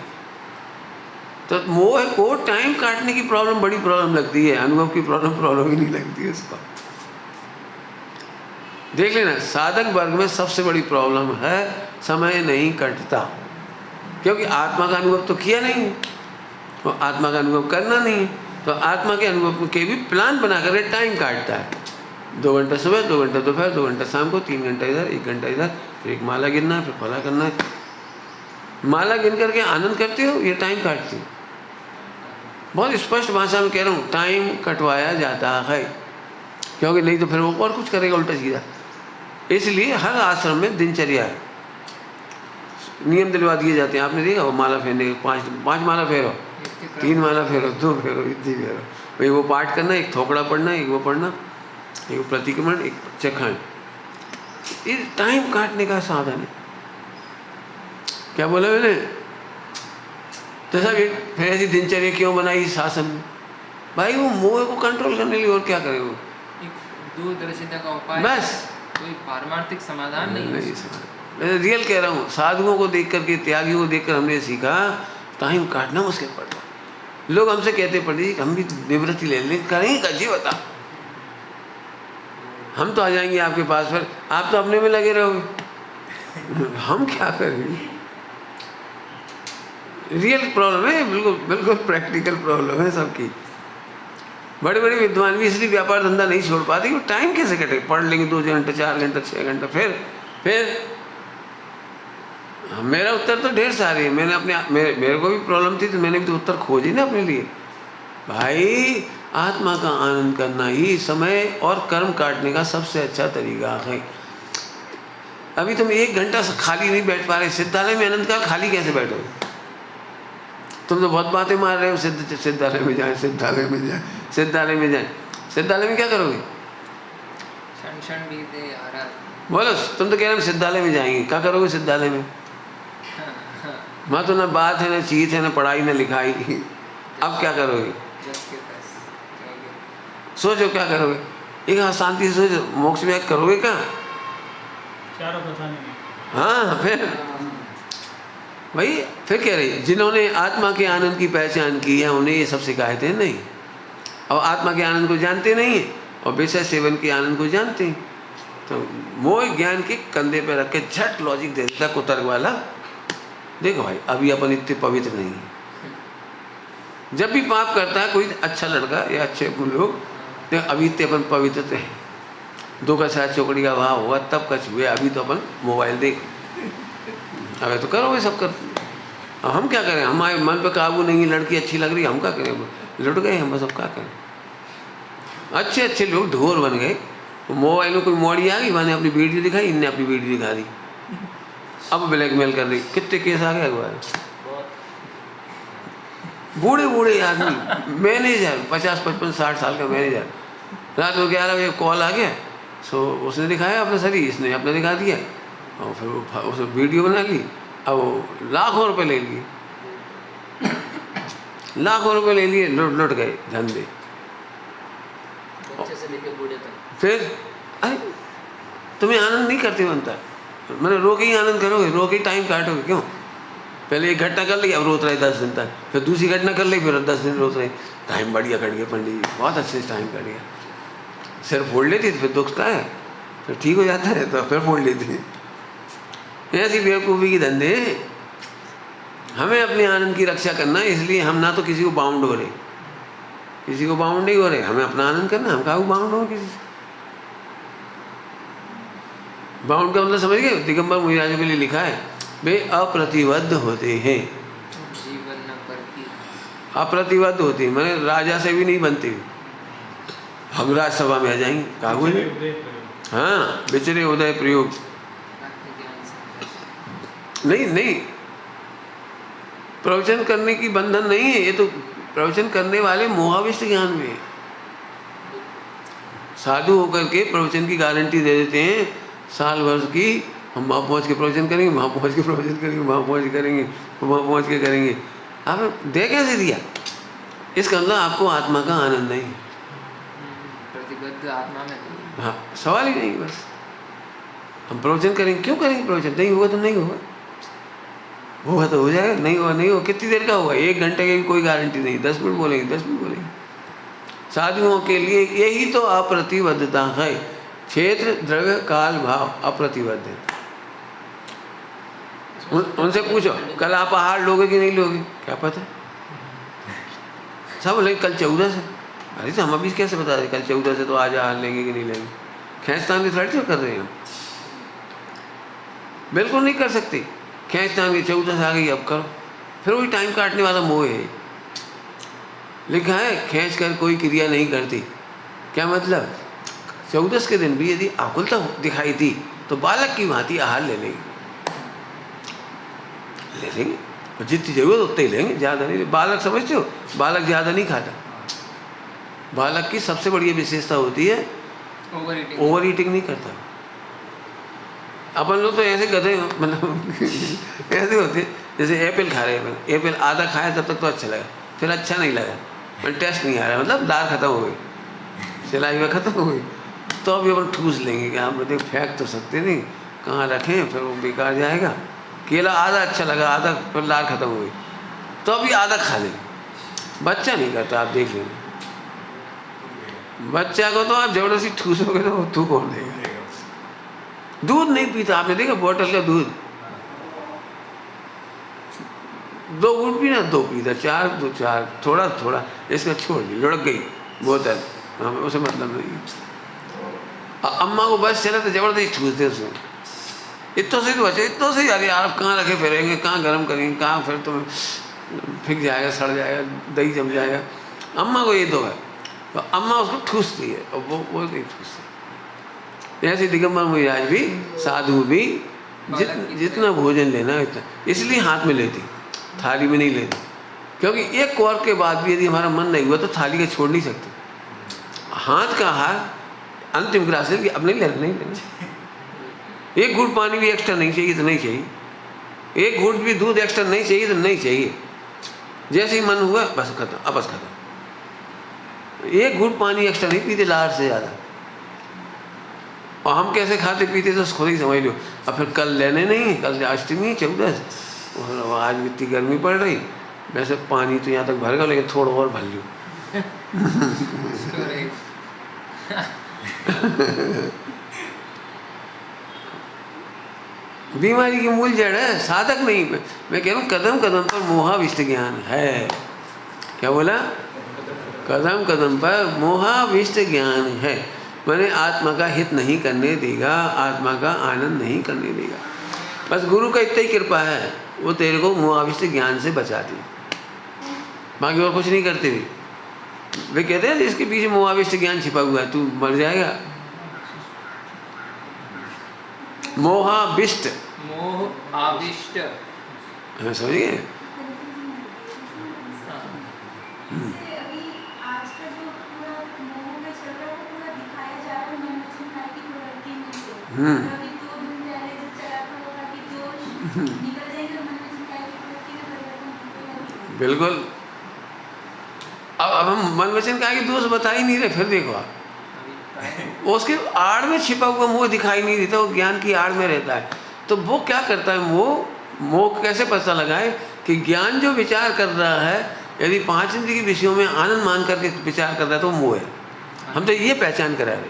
तो मोह को टाइम काटने की प्रॉब्लम बड़ी प्रॉब्लम लगती है, अनुभव की प्रॉब्लम ही नहीं लगती है उसको। देख लेना, साधक वर्ग में सबसे बड़ी प्रॉब्लम है समय नहीं कटता, क्योंकि आत्मा का अनुभव तो किया नहीं है, तो आत्मा का अनुभव करना नहीं है, तो आत्मा के अनुभव के भी प्लान बना कर टाइम काटता है। 2 घंटा सुबह, 2 घंटा दोपहर, 2 घंटा शाम को, 3 घंटा इधर, 1 घंटा इधर, फिर एक माला गिनना है, फिर फला करना है। माला गिन करके आनंद करते हो, ये टाइम काटते हो। बहुत स्पष्ट भाषा में कह रहा हूँ, टाइम कटवाया जाता है, क्योंकि नहीं तो फिर वो और कुछ करेगा उल्टा सीधा। इसलिए हर आश्रम में दिनचर्या है, नियम दिलवा दिए जाते हैं। आपने देखा वो माला फेरने के 5 माला फेरो, 3 माला फेरो, 2 फेरो, इतनी फेरो, भाई वो पाठ करना, एक थोकड़ा पढ़ना, एक वो पढ़ना, एक प्रतिक्रमण, एक चखंड। ये टाइम काटने का साधन है। क्या बोला मैंने? जैसा कि फिर ऐसी दिनचर्या क्यों बनाई शासन में? भाई वो मोह को कंट्रोल करने के लिए, और क्या करे वो, दूरदर्शिता का उपाय, बस कोई पारमार्थिक समाधान नहीं। मैं रियल कह रहा हूँ, साधुओं को देख करके, त्यागियों को देखकर हमने सीखा टाइम काटना मुश्किल पड़ रहा। लोग हमसे कहते पंडित जी हम भी निवृत्ति ले लें, करेंगे कजी बता, हम तो आ जाएंगे आपके पास, फिर आप तो अपने में लगे रहोगे, हम क्या करेंगे। रियल प्रॉब्लम है, बिल्कुल प्रैक्टिकल प्रॉब्लम है सबकी। बड़े बड़े विद्वान भी इसलिए व्यापार धंधा नहीं छोड़ पाते कि टाइम कैसे कटे। पढ़ लेंगे 2 घंटे, 4 घंटे, 6 घंटे, फिर मेरा उत्तर तो ढेर सारे हैं। मैंने अपने मेरे को भी प्रॉब्लम थी, तो मैंने भी तो उत्तर खोजी ना अपने लिए। भाई आत्मा का आनंद करना ही समय और कर्म काटने का सबसे अच्छा तरीका है। अभी तुम 1 घंटा खाली नहीं बैठ पा रहे, सिद्धालय में अनंत काल खाली कैसे बैठोगे? तुम तो बहुत बातें मार रहे हो, सिद्धालय में जाए, सिद्धालय में जाए, सिद्धालय में जाए। सिद्धालय में क्या करोगे? क्षण बीते यार। बोलो, तुम तो कह रहे हो सिद्धालय में जाएंगे, क्या करोगे सिद्धालय में? वहाँ तो ना बात है, ना चीत है, ना पढ़ाई, ना लिखाई। अब क्या करोगे? सोचो क्या करोगे? एक शांति से सोचो, मोक्ष में करोगे क्या? हाँ, फिर भाई फिर कह रही, जिन्होंने आत्मा के आनंद की पहचान की है उन्हें ये सब शिकायतें नहीं, और आत्मा के आनंद को जानते नहीं है और विषय सेवन के आनंद को जानते हैं। तो मोह ज्ञान के कंधे पे रख के झट लॉजिक दे देता कुतर्क वाला, देखो भाई अभी अपन इतने पवित्र नहीं है। जब भी पाप करता है कोई अच्छा लड़का या अच्छे लोग, देखो अभी इतने अपन पवित्र हैं, 2 का शायद चौकड़ी का भाव हुआ तब कच हुए, अभी तो अपन मोबाइल देख, अगर तो करो वे सब कर। अब हम क्या करें, हमारे मन पे काबू नहीं है, लड़की अच्छी लग रही, हम क्या करें, लुट गए हम, बस अब क्या करें। अच्छे अच्छे लोग ढोर बन गए, मोबाइल में कोई मोड़ी आ गई, मैंने अपनी वीडियो दिखाई, इनने अपनी वीडियो दिखा दी, अब ब्लैकमेल कर रही। कितने केस आ गए अखबार। बूढ़े बूढ़े आदमी, मैनेजर 50-55-60 साल का मैनेजर, रात को 11 बजे कॉल आ गया। सो उसने दिखाया अपना शरीर, इसने अपना दिखा दिया और फिर वो उसने वीडियो बना ली। अब वो लाखों रुपए ले लिए, लाखों रुपए ले लिए, लुट गए धंधे। बच्चे से लेकर बूढ़े तक। फिर अरे तुम्हें आनंद नहीं करते बनता, मैंने रो के ही आनंद करोगे, रो के ही टाइम काटोगे क्यों? पहले एक घटना कर ली, अब रोत रहे 10 दिन तक, फिर दूसरी घटना कर ली, फिर 10 दिन रोत रहे। टाइम बढ़िया कट गया पंडित जी, बहुत अच्छे से टाइम कट गया। सिर फोड़ लेती तो फिर दुखता है, फिर ठीक हो जाता है तो फिर फोड़ लेती है। ऐसी बेवकूफ़ी की धंधे। हमें अपने आनंद की रक्षा करना है, इसलिए हम ना तो किसी को बाउंड हो रहे, किसी को बाउंड नहीं हो रहे, हमें अपना आनंद करना। हम काहू बाउंड हो किसी से? बाउंड का मतलब समझ गए? दिगंबर मुनिराज के लिए लिखा है, वे अप्रतिबद्ध होते हैं। जीवन न करती। अप्रतिबद्ध होते हैं मैंने राजा से भी नहीं बनते। हम राज्यसभा में आ जाएंगे, काहू है? हाँ, विचरे उदय प्रयोग। आत्मज्ञान से। नहीं नहीं, प्रवचन करने की बंधन नहीं है ये, तो प्रवचन करने वाले मोहाविष्ट ज्ञान में है। साधु होकर के प्रवचन की गारंटी दे देते हैं साल वर्ष की, हम वहाँ पहुँच के प्रवचन करेंगे, वहाँ पहुँच के प्रवचन करेंगे, वहाँ पहुँच के करेंगे, वहाँ पहुँच के करेंगे। आपने दे कैसे दिया? इसका मतलब आपको आत्मा का आनंद नहीं। प्रतिबद्ध आत्मा में नहीं। हाँ, सवाल ही नहीं। बस हम प्रवचन करेंगे, क्यों करेंगे प्रवचन? नहीं हुआ तो नहीं हुआ, होगा तो हो जाएगा, नहीं हुआ नहीं हुआ। कितनी देर का होगा? 1 घंटे की भी कोई गारंटी नहीं। 10 मिनट बोलेंगे, 10 मिनट बोलेंगे। साधुओं के लिए यही तो अप्रतिबद्धता है। क्षेत्र द्रव्य काल भाव अप्रतिबद्ध है। उनसे पूछो कल आप आहार लोगे कि नहीं लोगे, क्या पता? सब बोलेंगे कल 14 से। अरे तो हम अभी कैसे बता दें कल 14 से तो आज आहार लेंगे कि नहीं लेंगे? खींचतान की थ्रेड क्यों कर रहे हैं हम? बिल्कुल नहीं कर सकते। खींचतान की 14 से आ गई, अब करो। फिर वही टाइम काटने वाला मोह है। लिखा है खींच कर कोई क्रिया नहीं करती। क्या मतलब? 14 के दिन भी यदि आकुलता दिखाई दी तो बालक की भांति आहार ले लेंगे, ले लेंगे और जितनी जरूरत उतने ही लेंगे, ज़्यादा नहीं। बालक समझते हो, बालक ज़्यादा नहीं खाता। बालक की सबसे बड़ी विशेषता होती है ओवर ईटिंग नहीं करता। अपन लोग तो ऐसे गधे मतलब ऐसे होते जैसे एप्पल खा रहे हैं, एप्पल आधा खाया तब तक तो अच्छा लगा, फिर अच्छा नहीं लगा, पर टेस्ट नहीं आ रहा, मतलब दाल खत्म हो गई, सिलाई हुआ खत्म हो गई, तो अभी अपन ठूस लेंगे कि हम देख फेंक तो सकते नहीं, कहाँ रखें, फिर वो बेकार जाएगा। केला आधा अच्छा लगा, आधा फिर दाल खत्म हो गई, तो अभी आधा खा लेंगे। बच्चा नहीं करता, आप देख लेंगे। बच्चा को तो आप जबरदस्ती ठूसोगे तो तू कौन देगा? दूध नहीं पीता, आपने देखा बोतल का दूध 2 घूंट पीना, 2 पीता, 4 2 4, थोड़ा थोड़ा, इसका छोड़ दी, लुढ़क गई बोतल, हमें उसे मतलब नहीं। अम्मा को बस चला तो जबरदस्ती ठूसते उसमें, इतने से तो बचे, इतने से यार आप कहाँ रखे फिरेंगे, कहाँ गर्म करेंगे, कहाँ फिर तुम्हें फिक जाएगा, सड़ जाएगा, दही जम जाएगा। अम्मा को ये दो है तो अम्मा उसको ठूसती है और वो नहीं ठूसती। ऐसे दिगंबर मुनिराज भी, साधु भी जितना भोजन लेना है उतना, इसलिए हाथ में लेती, थाली में नहीं लेती, क्योंकि एक कौर के बाद भी यदि हमारा मन नहीं हुआ तो थाली का छोड़ नहीं सकते। हाथ का आहार अंतिम ग्रास है कि अब नहीं लेना। एक घूंट पानी भी एक्स्ट्रा नहीं चाहिए तो नहीं चाहिए, एक घूंट भी दूध एक्स्ट्रा नहीं चाहिए तो नहीं चाहिए। जैसे ही मन हुआ बस खत्म, अब बस खत्म। एक घूंट पानी एक्स्ट्रा नहीं पीते लार से ज़्यादा। और हम कैसे खाते पीते तो खुद ही समझ लो। अब फिर कल लेने नहीं, कल अष्टमी 14 और आज इतनी गर्मी पड़ रही, वैसे पानी तो यहाँ तक भर गया लेकिन थोड़ा और भर लूँ। बीमारी की मूल जड़ है, साधक नहीं। मैं कह रहा हूँ कदम कदम पर मोहाविष्ट ज्ञान है। क्या बोला? कदम कदम पर मोहाविष्ट ज्ञान है, मैंने आत्मा का हित नहीं करने देगा, आत्मा का आनंद नहीं करने देगा। बस गुरु का इतना ही कृपा है, वो तेरे को मोहाविष्ट ज्ञान से बचाती, बाकी और कुछ नहीं करते भी। वे कहते हैं इसके पीछे मोहाविष्ट ज्ञान छिपा हुआ है, तू मर जाएगा। मोहाविष्ट, मोह आविष्ट, समझिए। बिल्कुल। अब हम मन वचन का आगे दोष बता ही नहीं रहे, फिर देखो आप वो उसके आड़ में छिपा हुआ मोह दिखाई नहीं देता, वो ज्ञान की आड़ में रहता है। तो वो क्या करता है, मोह कैसे पता लगाए कि ज्ञान जो विचार कर रहा है, यदि 5 इंद्रिय के विषयों में आनंद मान करके विचार कर रहा है तो मोह है। हम तो ये पहचान करा रहे,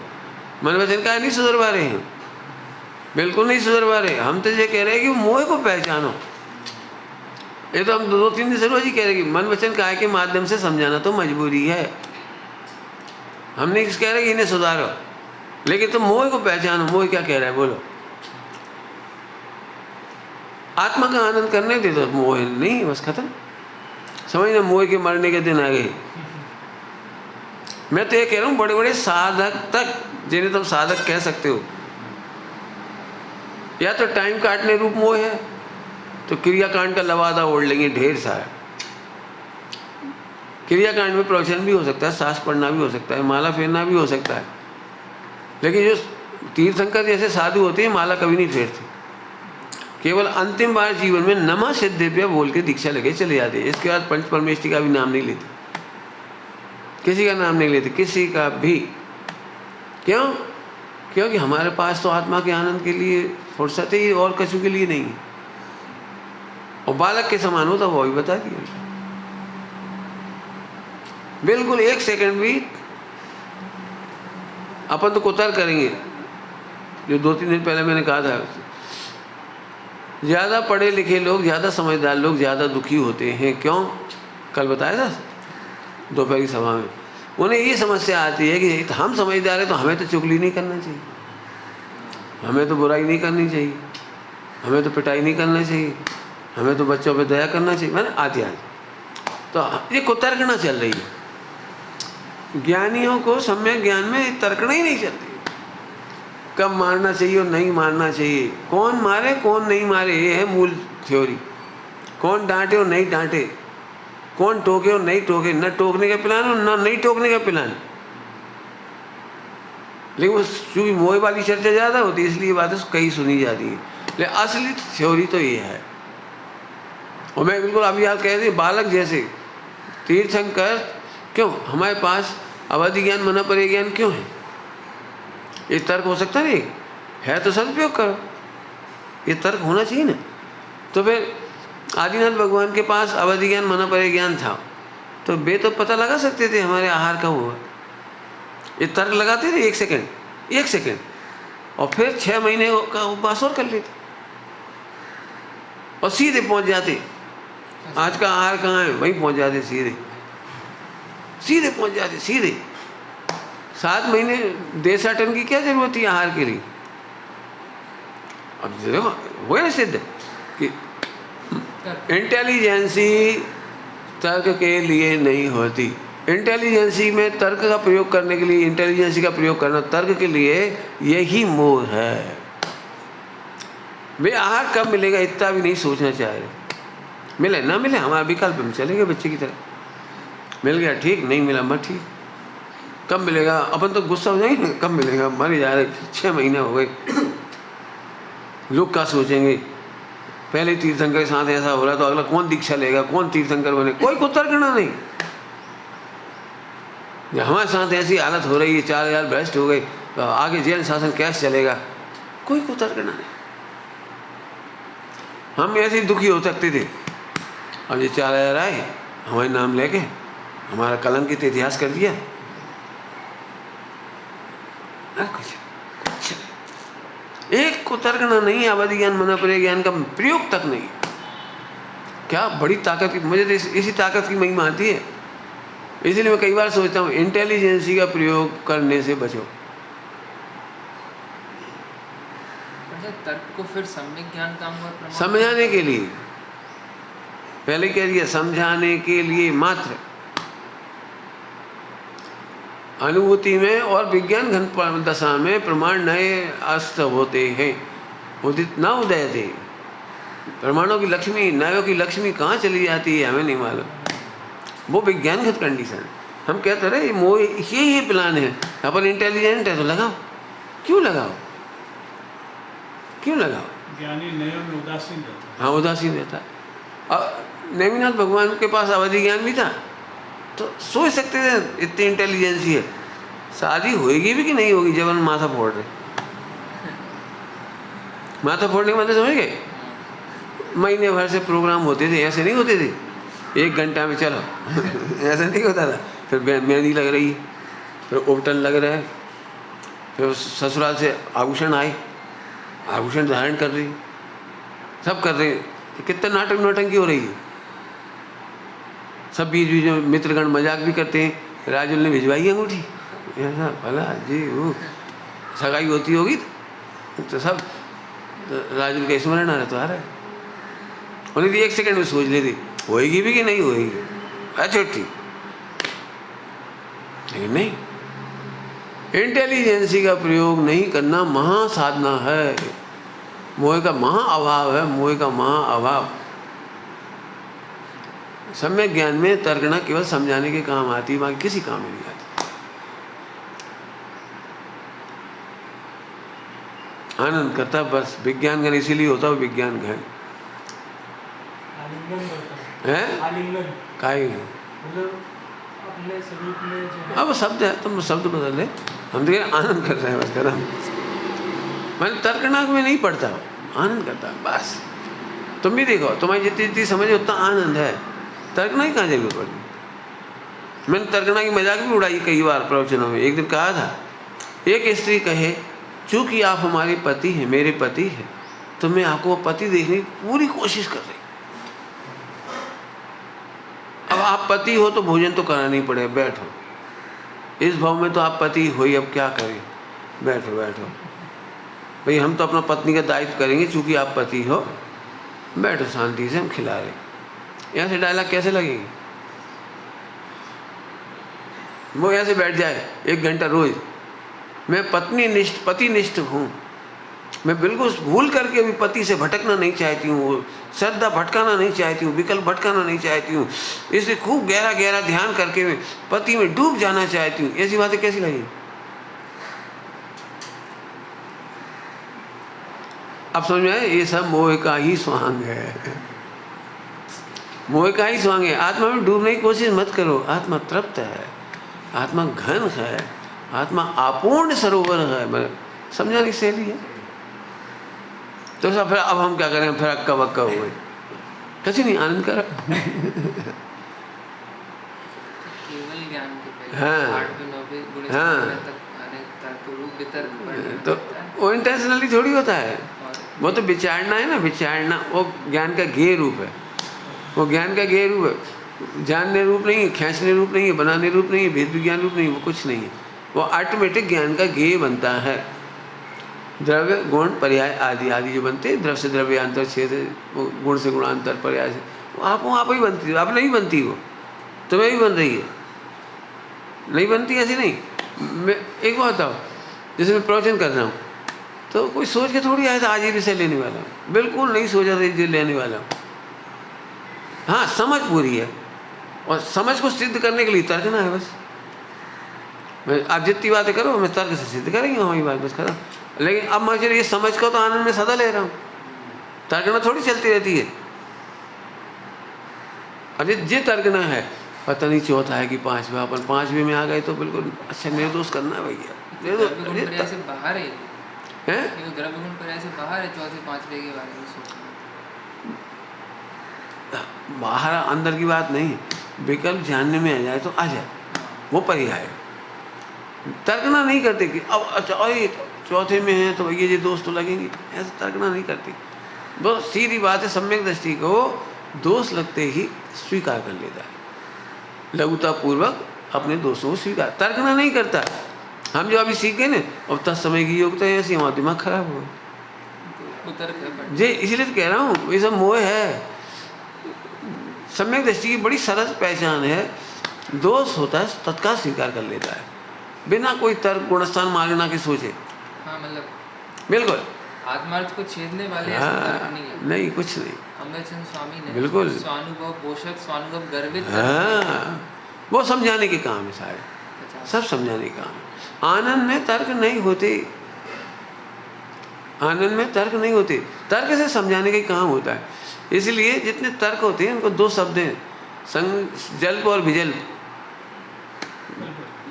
मन वचन का नहीं सुधरवा रहे हैं, बिल्कुल नहीं सुधरवा रहे। हम तो ये कह रहे हैं कि मोह को पहचानो। ये तो हम 2-3 दिन से रोज ही कह रहे हैं कि मन वचन काय के माध्यम से समझाना तो मजबूरी है। हम नहीं कह रहे कि इन्हें सुधारो, लेकिन तुम मोह को पहचानो। मोह क्या कह रहा है बोलो? आत्मा का आनंद करने दे दो, मोह नहीं, बस खत्म। समझना, मोह के मरने के दिन आ गए। मैं तो ये कह रहा हूँ बड़े बड़े साधक तक, जिन्हें तुम साधक कह सकते हो, या तो टाइम काटने रूप मोह है, तो क्रियाकांड का लवादा ओढ़ लेंगे ढेर सारा। क्रियाकांड में प्रवचन भी हो सकता है, सांस पढ़ना भी हो सकता है, माला फेरना भी हो सकता है, लेकिन जो तीर्थंकर जैसे साधु होते हैं माला कभी नहीं फेरते। केवल अंतिम बार जीवन में नमः सिद्धेभ्यः बोल के दीक्षा लगे चले जाते। इसके बाद पंच परमेष्ठी का भी नाम नहीं लेते, किसी का नाम नहीं लेते, किसी का भी। क्यों? क्योंकि हमारे पास तो आत्मा के आनंद के लिए फुर्सत ही और कछु के लिए नहीं है। और बालक के समान हो तो वो भी बता दिया, बिल्कुल 1 सेकंड भी अपन तो कुतर करेंगे। जो 2-3 दिन पहले मैंने कहा था, ज़्यादा पढ़े लिखे लोग, ज़्यादा समझदार लोग ज़्यादा दुखी होते हैं। क्यों? कल बताया था दोपहर की सभा में। उन्हें ये समस्या आती है कि हम समझदार हैं तो हमें तो चुगली नहीं करना चाहिए, हमें तो बुराई नहीं करनी चाहिए, हमें तो पिटाई नहीं करना चाहिए, हमें तो बच्चों पे दया करना चाहिए। मैंने आदि तो ये कुतर्कना चल रही है। ज्ञानियों को सम्यक ज्ञान में तर्कना ही नहीं चलती, कब मारना चाहिए और नहीं मारना चाहिए, कौन मारे कौन नहीं मारे, ये है मूल थ्योरी। कौन डांटे और नहीं डांटे, कौन टोके और नहीं टोके, न टोकने का प्लान और न नहीं टोकने का प्लान। लेकिन वो चूँकि मोह वाली चर्चा ज़्यादा होती है इसलिए बातें कहीं सुनी जाती है, लेकिन असली थ्योरी तो ये है। और मैं बिल्कुल अभी आप कह रहे बालक जैसे तीर्थंकर, क्यों हमारे पास अवधि ज्ञान मना परे ज्ञान क्यों है? ये तर्क हो सकता नहीं है, तो सदुपयोग करो, ये तर्क होना चाहिए ना। तो फिर आदिनाथ भगवान के पास अवधि ज्ञान मना परे ज्ञान था, तो वे तो पता लगा सकते थे हमारे आहार का हुआ। ये तर्क लगाते थे 1 सेकेंड, और फिर 6 महीने का उपवास और कर लेते और सीधे पहुंच जाते। आज का आहार कहाँ है, वहीं पहुंच जाते, सीधे पहुंच जाते, सीधे। 7 महीने देशाटन की क्या जरूरत थी आहार के लिए? अब देखो वो है सिद्ध कि इंटेलिजेंसी तर्क के लिए नहीं होती। इंटेलिजेंसी में तर्क का प्रयोग करने के लिए, इंटेलिजेंसी का प्रयोग करना तर्क के लिए, यही मोह है। वे आहार कब मिलेगा इतना भी नहीं सोचना चाह रहे। मिले ना मिले हमारा विकल्प, हम चलेंगे बच्चे की तरह। मिल गया ठीक, नहीं मिला मत ठीक। कब मिलेगा? अपन तो गुस्सा हो जाएंगे, कब मिलेगा, मर जा रहे, 6 महीने हो गए। लोग क्या सोचेंगे, पहले तीर्थंकर के साथ ऐसा हो रहा तो अगला कौन दीक्षा लेगा, कौन तीर्थंकर बने? कोई कुतर्कना नहीं। जब हमारे साथ ऐसी हालत हो रही है, 4000 भ्रष्ट हो गए, तो आगे जेल शासन कैसे चलेगा? कोई कुतर्कना नहीं। हम ऐसे दुखी हो सकते थे, अब ये 4000 आए, हमारे नाम लेके हमारा कलंकित इतिहास कर दिया। कुछ एक कुतर्कना नहीं, अवधि ज्ञान मना परे ज्ञान का प्रयोग तक नहीं। क्या बड़ी ताकत की, मुझे तो इसी ताकत की महिमा आती है। इसलिए मैं कई बार सोचता हूँ इंटेलिजेंसी का प्रयोग करने से बचो। तर्क को फिर सम्यक ज्ञान का समझाने के लिए, पहले कह दिया समझाने के लिए मात्र। अनुभूति में और विज्ञान घन दशा में प्रमाण नए अस्त होते हैं, उदित ना उदय थे। प्रमाणों की लक्ष्मी, न्यायों की लक्ष्मी कहाँ चली जाती है हमें नहीं मालूम, वो विज्ञानगत कंडीशन। हम कहते रहे मोह ही प्लान है, अपन इंटेलिजेंट है तो लगाओ, क्यों लगाओ? क्यों लगाओ? ज्ञानी नयों में उदासीन रहता है। हाँ, उदासीन रहता है। और नेमिनाथ भगवान के पास अवधि ज्ञान भी था, तो सोच सकते थे इतनी इंटेलिजेंसी है, शादी होएगी भी कि नहीं होगी जब हम माथा फोड़ रहे। माथा फोड़ने के मतलब समझ गए? महीने भर से प्रोग्राम होते थे, ऐसे नहीं होते थे 1 घंटा में चलो ऐसा नहीं होता था। फिर मेहंदी लग रही है, फिर उपटन लग रहा है, फिर ससुराल से आभूषण आए, आभूषण धारण कर रही, सब कर रहे, तो कितना नाटक नौटंकी हो रही है। सब बीच बीच में मित्रगण मजाक भी करते हैं, राजुल ने भिजवाई अंगूठी, ऐसा भला जी वो सगाई होती होगी तो सब राजुल का स्मरण आ रहा तो आ रहा है। उन्हें 1 सेकंड में सोच लेती होएगी भी कि नहीं होएगी, अच्छा ठीक, लेकिन नहीं, इंटेलिजेंसी का प्रयोग नहीं करना महासाधना है। मोह का महा अभाव है, मोह का महा अभाव। सम्यक ज्ञान में तर्कना केवल समझाने के काम आती है, बाकी किसी काम में नहीं आती। आनंद करता बस। विज्ञान घन इसीलिए होता है विज्ञान घन आलिंगन करता है। आलिंगन काहे मतलब अपने स्वरूप में जो है। अब शब्द है, तुम शब्द बदल रहे, हम तो आनंद कर रहे हैं बस। करा मैंने तर्कना में नहीं पढ़ता, आनंद करता है बस। तुम भी देखो, तुम्हारी जितनी जितनी समझ उतना आनंद है, तर्कना ही कहाँ जरूरत पड़ती। मैंने तर्कना की मजाक भी उड़ाई कई बार प्रवचनों में। एक दिन कहा था, एक स्त्री कहे चूँकि आप हमारे पति हैं, मेरे पति हैं, तो मैं आपको पति देखने की पूरी कोशिश कर रही। अब आप पति हो तो भोजन तो कराना ही पड़ेगा, बैठो। इस भाव में तो आप पति हो ही, अब क्या करें, बैठो बैठो भाई, हम तो अपना पत्नी का दायित्व करेंगे, चूँकि आप पति हो, बैठो शांति से, हम खिला रहे। यहाँ से डायलॉग कैसे लगेगी? वो ऐसे बैठ जाए 1 घंटा रोज, मैं पति निष्ठ हूँ, मैं बिल्कुल भूल करके भी पति से भटकना नहीं चाहती हूँ, श्रद्धा भटकाना नहीं चाहती हूँ, विकल्प भटकाना नहीं चाहती हूँ, इसलिए खूब गहरा गहरा ध्यान करके मैं पति में डूब जाना चाहती हूँ। ऐसी बातें कैसी लगी? अब समझ में आए? ये सब मोह का ही स्वांग है, मोह का ही स्वांग है। आत्मा में डूबने की कोशिश मत करो। आत्मा तृप्त है, आत्मा घन है, आत्मा अपूर्ण सरोवर है। समझाने की शैली है। तो सब फिर अब हम क्या करें, फिर अक्का बक्का हो गए, कैसे नहीं आनंद करा। केवल ज्ञान के पहले हाँ। 8 से 9 गुणे हाँ। तक आने तक रूप वितर्क पढ़ने तो वो इंटेंशनली थोड़ी होता है, और वो तो विचारना है ना, विचारना वो ज्ञान का गेय रूप है, वो ज्ञान का गेय रूप है। जानने रूप नहीं है, खींचने रूप नहीं है, बनाने रूप नहीं है, भेद विज्ञान रूप नहीं है, वो कुछ नहीं है। वो ऑटोमेटिक ज्ञान का गेय बनता है। द्रव्य गुण पर्याय आदि आदि जो बनते हैं, द्रव्य से द्रव्यांतर, छेद वो गुण से गुणांतर, पर्याय से, वो आप ही बनती है। आप नहीं बनती, वो तुम्हें भी बन रही है, नहीं बनती ऐसी नहीं। मैं एक बात बताओ, जैसे मैं प्रवचन कर रहा हूँ तो कोई सोच के थोड़ी आया था आज ये विषय लेने वाला हूँ, बिल्कुल नहीं सोचा था ये लेने वाला हूँ। हाँ, समझ पूरी है, और समझ को सिद्ध करने के लिए तर्कना है बस। मैं आप जितनी बातें करो, मैं तर्क से सिद्ध करेंगे हमारी बात, बस खत्म। लेकिन अब मैं ये समझ को तो आनंद में सदा ले रहा हूँ, तर्कना थोड़ी चलती रहती है। अब ये तर्कना है, पता नहीं चौथा है कि 5वां, अपन 5वें में आ गए तो बिल्कुल अच्छा निर्दोष करना है भैया। द्रव्य से बाहर है, हैं? ये द्रव्य गुण पर्याय से बाहर है। 4-5 के बारे में सोचना, बाहर अंदर की बात नहीं, विकल्प जानने में आ जाए तो आ जाए, वो पर्याय है। तर्कना नहीं करते कि अब अच्छा अरे चौथे में है तो भैया ये दोष तो लगेंगे, ऐसा तर्कना नहीं करती। बहुत सीधी बात है, सम्यक दृष्टि को दोष लगते ही स्वीकार कर लेता है, लघुता पूर्वक अपने दोषों को स्वीकार, तर्कना नहीं करता। हम जो अभी सीखे ना, अब तत्समय की योग्यता ऐसी, हमारा दिमाग खराब हो जे, इसलिए तो कह रहा हूँ ये सब मोह है। सम्यक दृष्टि की बड़ी सरल पहचान है, दोष होता है तत्काल स्वीकार कर लेता है, बिना कोई तर्क गुणस्थान मारना के सोचे। हाँ, मतलब बिल्कुल आत्मार्थ को छेदने वाले ऐसे तर्क नहीं लगते। नहीं, कुछ नहीं, अमृतचंद स्वामी ने बिल्कुल स्वानुभव पोषक, स्वानुभव गर्वित, हाँ, वो समझाने के काम है सारे, सब समझाने के काम है। आनंद में तर्क नहीं होते, आनंद में तर्क नहीं होते, तर्क से समझाने का ही काम होता है। इसलिए जितने तर्क होते हैं उनको दो शब्द हैं, जल्प और विजल्प।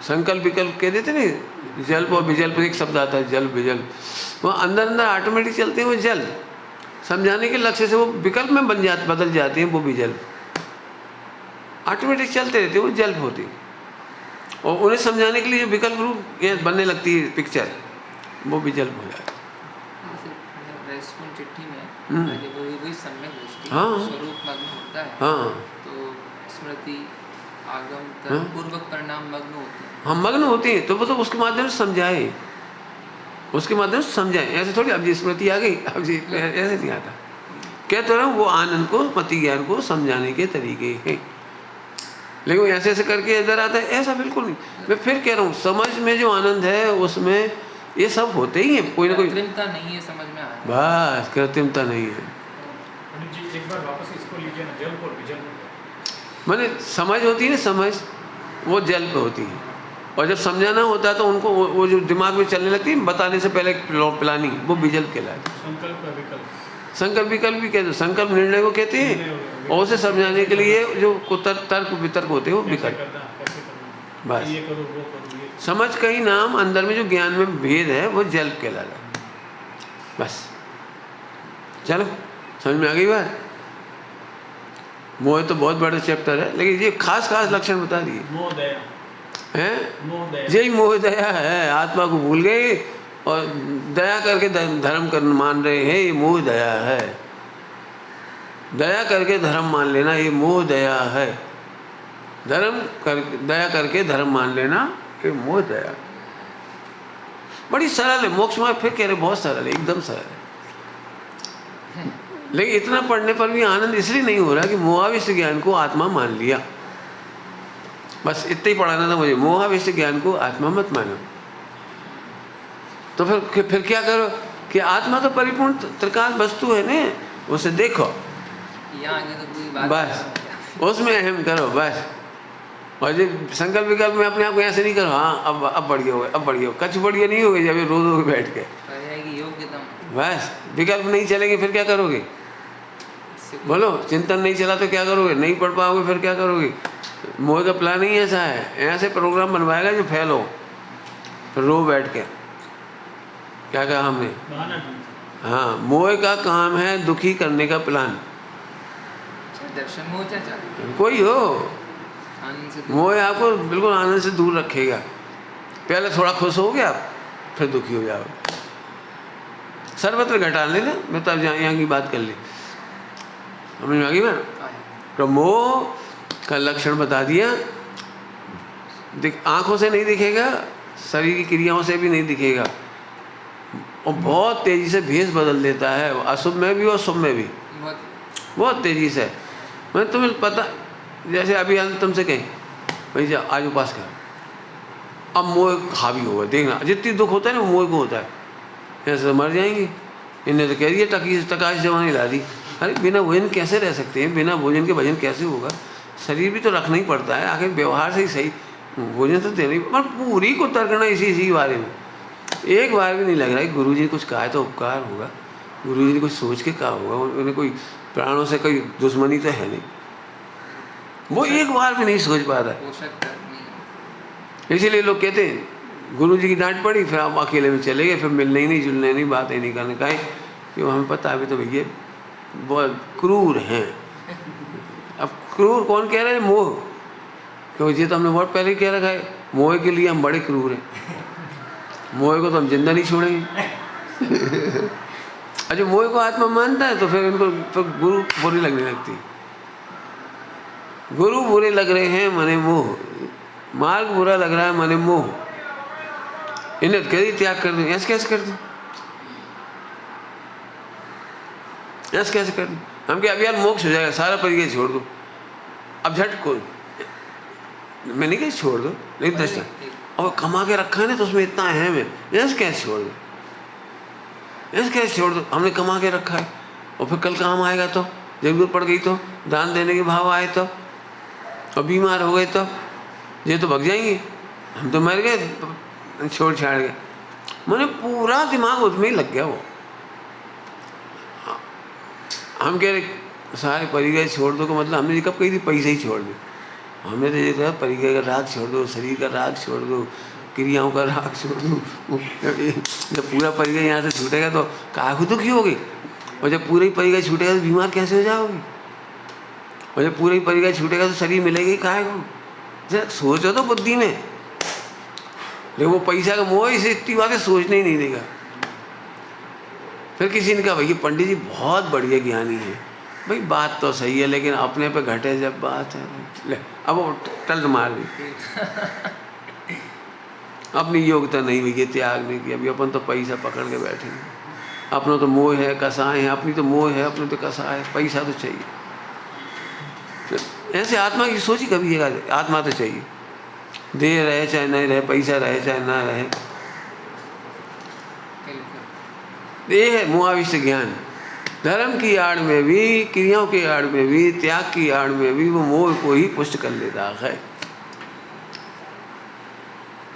संकल्प विकल्प कह देते नहीं, जल्प और विजल्प एक शब्द आता है, जल्प विजल्प। वो अंदर अंदर ऑटोमेटिक चलते हैं, वो जल समझाने के लक्ष्य से वो विकल्प में बदल जाते हैं, वो विजल्प ऑटोमेटिक चलते रहते हैं, वो जल्प होती है। और उन्हें समझाने के लिए जो विकल्प रूप ये बनने लगती है पिक्चर, वो विजल्प हो जाता है। रेस्पॉन्स चिट्ठी में हम्म। पहले वही सम्यक दृष्टि हाँ। स्वरूप मग्न होता है, हाँ तो स्मृति आगम हाँ। पूर्वक परिणाम मग्न होते हैं। हम मग्न होते हैं तो वो तो उसके माध्यम से समझाए, उसके माध्यम से समझाए। ऐसे थोड़ी अब जी स्मृति आ गई, अब जी ऐसे नहीं आता। क्या तो वो आनंद को, मति ज्ञान को समझाने के तरीके हैं, लेकिन वो ऐसे ऐसे करके इधर आता है, ऐसा बिल्कुल नहीं। मैं फिर कह रहा हूँ, समझ में जो आनंद है उसमें ये सब होते ही है, कोई ना कोई कृत्रिमता नहीं है, समझ में आया। बस कृत्रिमता नहीं है। पंडित जी एक बार वापस इसको लीजिए ना, जल्प और विजल्प। मैंने समझ होती है ना, समझ वो जल पे होती है, और जब समझाना होता है तो उनको वो जो दिमाग में चलने लगती है बताने से पहले प्लानिंग, वो विजल्प कहलाती है। संकल्प और विकल्प, संकल्प विकल्प भी कहते हैं, संकल्प निर्णय को कहते हैं, और उसे समझाने के लिए जो तर्क वितर्क होते हैं वो विकल्प। कैसे करना, बस ये करो वो करो, ये समझ का ही नाम, अंदर में जो ज्ञान में भेद है वो जल्प कहलाता है। बस चलो समझ में आ गई बात। मोह तो बहुत बड़ा चैप्टर है, लेकिन ये खास खास लक्षण बता दिए मोह दया, हैं। मोह दया, यही मोह दया है, आत्मा को भूल गए और दया करके धर्म करना मान रहे हैं, ये मोह दया है। दया करके धर्म मान लेना, ये मोह दया है। दया करके धर्म मान लेना, ये मोह दया। बड़ी सरल है मोक्ष मार्ग, फिर कह रहे बहुत सरल है, एकदम सरल है। लेकिन इतना पढ़ने पर भी आनंद इसलिए नहीं हो रहा कि मोहाविष्ट ज्ञान को आत्मा मान लिया। बस इतना ही पढ़ाना था मुझे, मोहाविष्ट ज्ञान को आत्मा मत मानो। तो फिर क्या करो कि आत्मा तो परिपूर्ण त्रिकाल वस्तु है ने, उसे देखो, यहाँ आगे तो कोई बात बस उसमें अहम करो बस। और जो संकल्प विकल्प में अपने आप को ऐसे नहीं करो, हाँ अब बढ़िया हो, अब बढ़िया हो, कछ बढ़िया नहीं होगी जब रो दो बैठ के। योग्यतम बस विकल्प नहीं चलेंगे फिर क्या करोगे, बोलो। चिंतन नहीं चला तो क्या करोगे, नहीं पढ़ पाओगे फिर क्या करोगे। मोह का प्लान ही ऐसा है, ऐसे प्रोग्राम बनवाएगा जो फेल हो, फिर रो बैठ के। क्या कहा हमने, बहाना ढूंढते। हाँ मोह का काम है दुखी करने का प्लान। दर्शन मोह चाचा कोई हो, आनंद से मोह आपको बिल्कुल आनंद से दूर रखेगा। पहले थोड़ा खुश हो गया, फिर दुखी हो जाओ। सर्वत्र घटा लेना, मैं तो अब यहाँ की बात कर ली, समझ में आ गई मैं। तो मोह का लक्षण बता दिया। आंखों से नहीं दिखेगा, शरीर की क्रियाओं से भी नहीं दिखेगा, और बहुत तेजी से भेष बदल देता है, अशुभ में भी और शुभ में भी बहुत तेजी से। मैं तुम्हें पता, जैसे अभी हम तुमसे कहें भाई जा आज उपास कर, अब मोह हावी होगा, देखना जितनी दुख होता है ना वो मोह को होता है, ऐसे मर जाएंगे। इन्हें तो कह दिया टकाश जवानी ला दी। अरे बिना भोजन कैसे रह सकते हैं, बिना भोजन के भजन कैसे होगा, शरीर भी तो रखना ही पड़ता है, आखिर व्यवहार से ही सही भोजन तो देना ही। पर पूरी को तर्कना इसी बारे में, एक बार भी नहीं लग रहा है गुरु जी ने कुछ कहा है तो उपकार होगा, गुरु जी ने कुछ सोच के कहा होगा, उन्हें कोई प्राणों से कोई दुश्मनी तो है नहीं, वो एक बार भी नहीं सोच पा रहा। इसीलिए लोग कहते हैं गुरु जी की डांट पड़ी, फिर आप अकेले में चले गए, फिर मिलने ही नहीं, जुलने नहीं, बातें नहीं करने का, कि हमें पता अभी तो भैया बहुत क्रूर हैं। अब क्रूर कौन कह रहा है, मोह, क्योंकि ये तो हमने बहुत पहले ही कह रखा है, मोह के लिए हम बड़े क्रूर हैं, मोह को तो हम जिंदा नहीं छोड़ेंगे। अच्छा मोह को आत्मा मानता है तो फिर इनको फिर गुरु बुरी लगने लगती, गुरु बुरे लग रहे हैं मने मोह, मार्ग बुरा लग रहा है मने मोह, इन्हें कह दी त्याग कर दो। ऐसे कैसे कर दो, ऐसे कैसे कर दो, हम क्या अब यार मोक्ष हो जाएगा, सारा परिचय छोड़ दो अब झट को, मैं नहीं कही छोड़ दो, लेकिन दृष्टि और कमा के रखा है ना तो उसमें इतना अहम है, ऐसे कैसे छोड़ दो, ऐसे कैसे छोड़ दो, हमने कमा के रखा है और फिर कल काम आएगा तो, जरूरत पड़ गई तो, दान देने के भाव आए तो, और बीमार हो गए तो, ये तो भग जाएंगे, हम तो मर गए छोड़ छाड़ गए। मैंने पूरा दिमाग उसमें ही लग गया वो, हम कह रहे सारे परिग्रह छोड़ दो, का मतलब हमने ये कब कही थी पैसे ही छोड़ दो। हमने तो ये कहा परिग्रह का राग छोड़ दो, शरीर का राग छोड़ दो, क्रियाओं का राग छोड़ दो। जब पूरा परिग्रह यहाँ से छूटेगा तो काहे दुखी होगी, और जब पूरा ही परिग्रह छूटेगा तो बीमार कैसे हो जाओगी, और जब पूरा ही परिग्रह छूटेगा तो शरीर मिलेगा ही काहे को। जरा सोचो तो बुद्धि में। लेकिन वो पैसा का मोह इसे इतनी बातें सोचने ही नहीं देगा। फिर किसी ने कहा भैया पंडित जी बहुत बढ़िया ज्ञानी है। भाई बात तो सही है, लेकिन अपने पे घटे जब बात है, ले अब वो टल्ट मार दी। अपनी योग्यता नहीं हुई, त्याग नहीं किया, अभी अपन तो पैसा पकड़ के बैठे हैं। अपना तो मोह है, कसाए हैं, अपनी तो मोह है, अपने तो कसाए है, पैसा तो चाहिए। ऐसे आत्मा की सोच ही कभी है, आत्मा तो चाहिए, देह रहे चाहे नहीं रहे, पैसा रहे चाहे ना रहे। ये है मोहाविष्ट ज्ञान। धर्म की आड़ में भी, क्रियाओं की आड़ में भी, त्याग की आड़ में भी वो मोह को ही पुष्ट कर लेता है।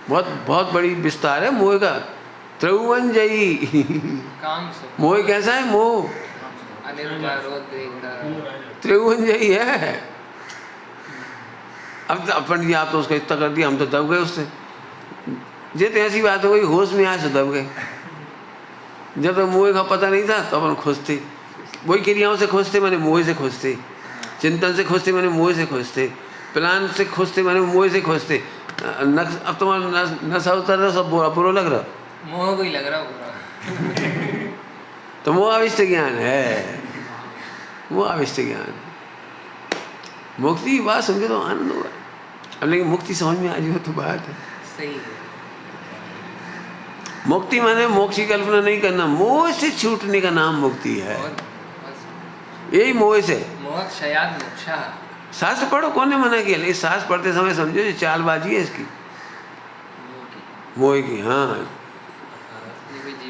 बहुत बहुत बड़ी विस्तार है मोह का। त्रिभुवनजयी काम से मोह कैसा है? मोह त्रिभुवनजयी है। अब अपन जी आप तो उसका इतना कर दिया, हम तो दब गए उससे। ये तो ऐसी बात हो गई, होश में आए तो दब गए। जब तो मोह का पता नहीं था तो अपन खुश थे, वही क्रियाओं से खुश थे, मैंने मोह से खुश थे, चिंतन से खुश थे, मैंने मोह से खुश थे, प्लान से खुश थे, मैंने मोह से खुश थे। अब तुम्हारा नशा उतर रहा, सब बुरा लग रहा, मोह को ही लग रहा बुरा। तो मोहाविष्ट ज्ञान है, मोहाविष्ट ज्ञान। मुक्ति की बात सुन के तो आनंद होगा। अब लेकिन मुक्ति समझ में आ जाए तो बात है। सही है। मुक्ति माने मोक्ष की कल्पना नहीं करना, मोह से छूटने का नाम मुक्ति है। यही मोह से मोक्षयाद मोक्षा। शास्त्र पढ़ो, कौन ने मना किया? लेकिन शास्त्र पढ़ते समय समझो ये चालबाजी है इसकी, मोह की। हाँ,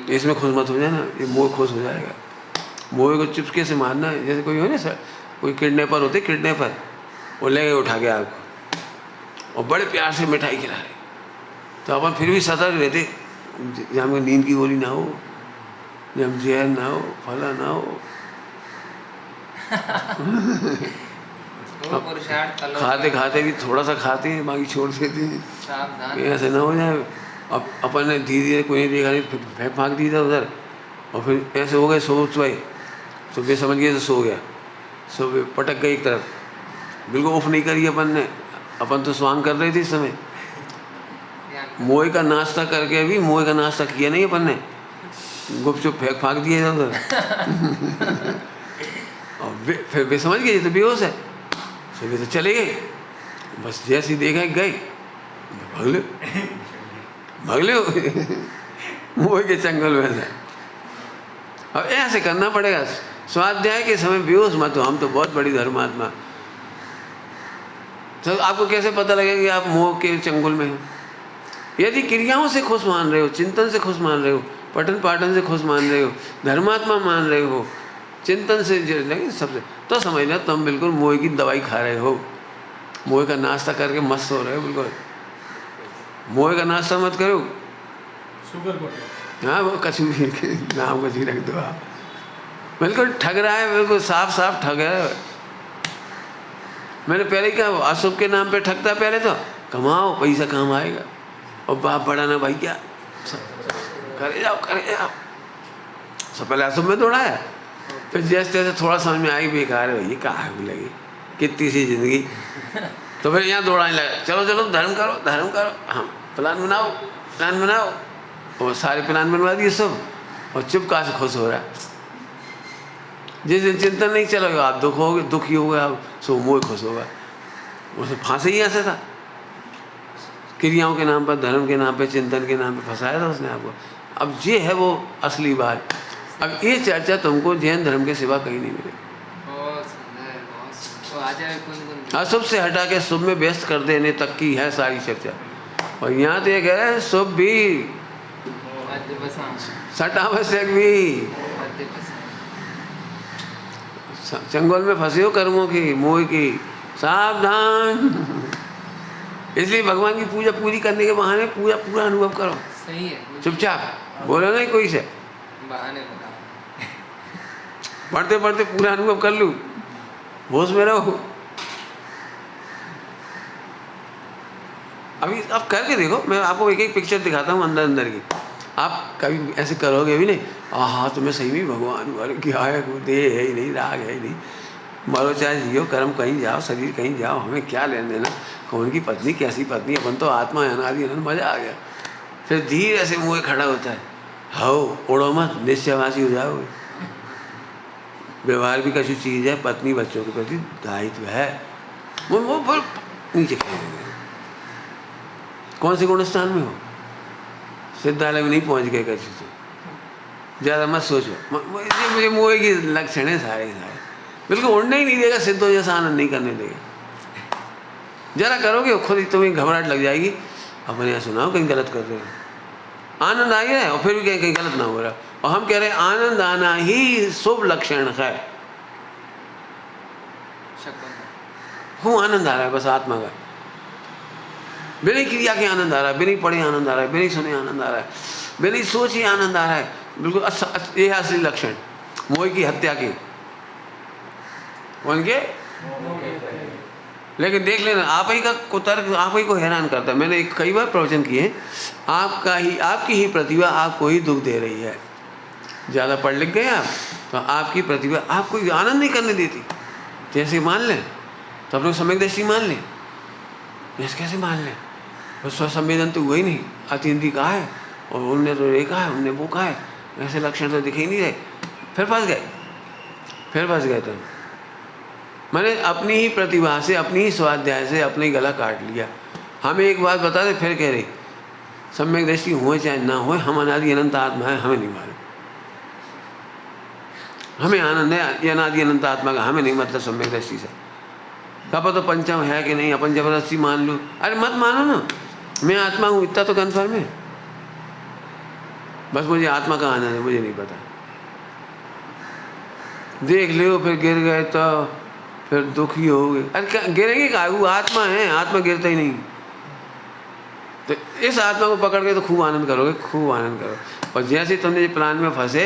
इसमें खुश मत हो जाए ना, ये मोह खुश हो जाएगा। मोह को चुपके से मारना है। जैसे कोई हो ना सर, कोई किडनैपर होते, किडनैपर वो ले गए उठा के आपको और बड़े प्यार से मिठाई खिला रहे, तो अपन फिर भी सतर्क रहते, जहाँ में नींद की गोली ना हो, जब जहर ना हो, फला ना हो। खाते खाते भी थोड़ा सा खाते हैं, बाकी छोड़ देते हैं, ऐसे ना हो जाए। अब अपन ने धीरे धीरे कोई देखा नहीं, फिर फाँक दी था उधर, और फिर ऐसे हो गए, सुबह समझ गए तो सो गया, सुबह पटक गई एक तरफ, बिल्कुल ऑफ नहीं करी अपन ने। अपन तो स्वांग कर रहे थे इस समय, मोए का नाश्ता करके भी मोए का नाश्ता किया नहीं अपन ने, गुपचुप फाँक दिया उधर। और फिर वे समझ गए तो बेहोश है, सुबह तो चले गए, बस जैसे ही देखा गए भगले मोए के चंगल में से। अब ऐसे करना पड़ेगा। स्वाध्याय के समय बेहोश मत हो, हम तो बहुत बड़ी धर्मात्मा। तो आपको कैसे पता लगेगा कि आप मोह के चंगुल में हो? यदि क्रियाओं से खुश मान रहे हो, चिंतन से खुश मान रहे हो, पठन पाठन से खुश मान रहे हो, धर्मात्मा मान रहे हो, चिंतन से लगे सबसे, तो समझना तुम बिल्कुल मोह की दवाई खा रहे हो, मोह का नाश्ता करके मस्त हो रहे हो। बिल्कुल मोह का नाश्ता मत करो, शुगर को हाँ वो कसूरी नाम कसूरी रख दो आप। बिल्कुल ठग रहा है, बिल्कुल साफ साफ ठग है। मैंने पहले ही कहा अशुभ के नाम पे ठगता है, पहले तो कमाओ पैसा काम आएगा, और बाप बड़ा ना भाई क्या करे जाओ सब पहले अशुभ में दौड़ाया, फिर जैसे तैसे थोड़ा समझ में आई बेकार है भैया, कहाँ लगी कितनी सी जिंदगी, तो फिर यहाँ दौड़ाने लगा, चलो चलो धर्म करो, हम प्लान बनाओ, और सारे प्लान बनवा दिए सब, और चुप कहाँ से खुश हो रहा है। जिस दिन चिंतन नहीं चलोगे आप दुखी हो गए आप, सो मोह खुश होगा। उसे फांसे ही ऐसा था, क्रियाओं के नाम पर, धर्म के नाम पर, चिंतन के नाम पर फंसाया था उसने आपको। अब ये है वो असली बात। अब ये चर्चा तुमको जैन धर्म के सिवा कहीं नहीं मिलेगी। अशुभ से हटा के शुभ में व्यस्त कर देने तक की है सारी चर्चा। और यहाँ तो ये कह रहे हैं शुभ भी, सटावश्यक भी, चंगुल में फंसे हो कर्मों की, मोह की, सावधान। इसलिए भगवान की पूजा पूरी करने के बहाने पूरा अनुभव करो। सही है, चुपचाप बोलो नहीं कोई से, बहाने बताओ। पढ़ते पढ़ते पूरा अनुभव कर लूँ, होश में रहो। अभी आप करके देखो, मैं आपको एक एक पिक्चर दिखाता हूँ अंदर अंदर की, आप कभी ऐसे करोगे भी नहीं, हाँ तुम्हें सही में भगवान वाले क्या है, वो देह है ही नहीं, राग है ही नहीं, मरो चाहे जियो, कर्म कहीं जाओ, शरीर कहीं जाओ, हमें क्या लेना देना, कौन की पत्नी कैसी पत्नी, अपन तो आत्मा है, अनादि अनंत, मजा आ गया। फिर धीरे से मुँह खड़ा होता है, हो उड़ो मत, निश्चयवासी हो जाओगे। व्यवहार भी कैसी चीज़ है, पत्नी बच्चों के प्रति दायित्व है, वो फिर नीचे खेलेंगे। कौन से गुणस्थान में हो, सिद्धालय में नहीं पहुंच गए कैसे से, ज़्यादा मत सोचो। मुझे मोह की लक्षण है सारे सारे, बिल्कुल उड़ने ही नहीं देगा, सिद्धों जैसा आनंद नहीं करने देगा। जरा करोगे खुद ही तुम्हें घबराहट लग जाएगी, अपने यहाँ सुनाओ कहीं गलत कर रहे हो, आनंद आ गया है और फिर भी कहीं गलत ना हो रहा, और हम कह रहे हैं आनंद आना ही शुभ लक्षण है। हूँ आनंद आ रहा है बस आत्मा का, बिना क्रिया के आनंद आ रहा है, बिना पढ़े आनंद आ रहा है, बिना सुने आनंद आ रहा है, बिना सोचे आनंद आ रहा है, बिल्कुल ये है असली लक्षण मोह की हत्या की। उनके लेकिन देख लेना, आप ही का कुतर्क आप ही को हैरान करता है। मैंने कई बार प्रवचन किए, आपकी ही प्रतिभा आपको ही दुख दे रही है। ज़्यादा पढ़ लिख गए आप तो आपकी प्रतिभा आपको आनंद नहीं करने देती। जैसे मान लें तो अपने सम्यक दृष्टि मान लें, ऐसे कैसे मान लें, तो स्वसंवेदन तो हुआ ही नहीं, अतीन्द्रिय कहा है और उनने तो ये कहा है, उनने वो कहा है, ऐसे लक्षण तो दिखे ही नहीं रहे, फिर फंस गए। तो मैंने अपनी ही प्रतिभा से, अपनी ही स्वाध्याय से अपने ही गला काट लिया। हमें एक बात बता दे, फिर कह रही सम्यक दृष्टि हो चाहे ना हो, हम अनादि अनंत आत्मा है, हमें नहीं मालूम, हमें आनंद है अनादि अनंत आत्मा का, हमें नहीं मतलब सम्यक दृष्टि से। कब तो पंचम है कि नहीं, अपन जबरदस्ती मान लूँ, अरे मत मानो ना, मैं आत्मा हूँ इतना तो कन्फर्म है, बस मुझे आत्मा का आनंद है, मुझे नहीं पता। देख लो फिर गिर गए तो फिर दुखी हो गए, अरे गिरेंगे क्या, वो आत्मा है, आत्मा गिरता ही नहीं। तो इस आत्मा को पकड़ के तो खूब आनंद करोगे, खूब आनंद करो। और जैसे तुमने प्लान में फंसे,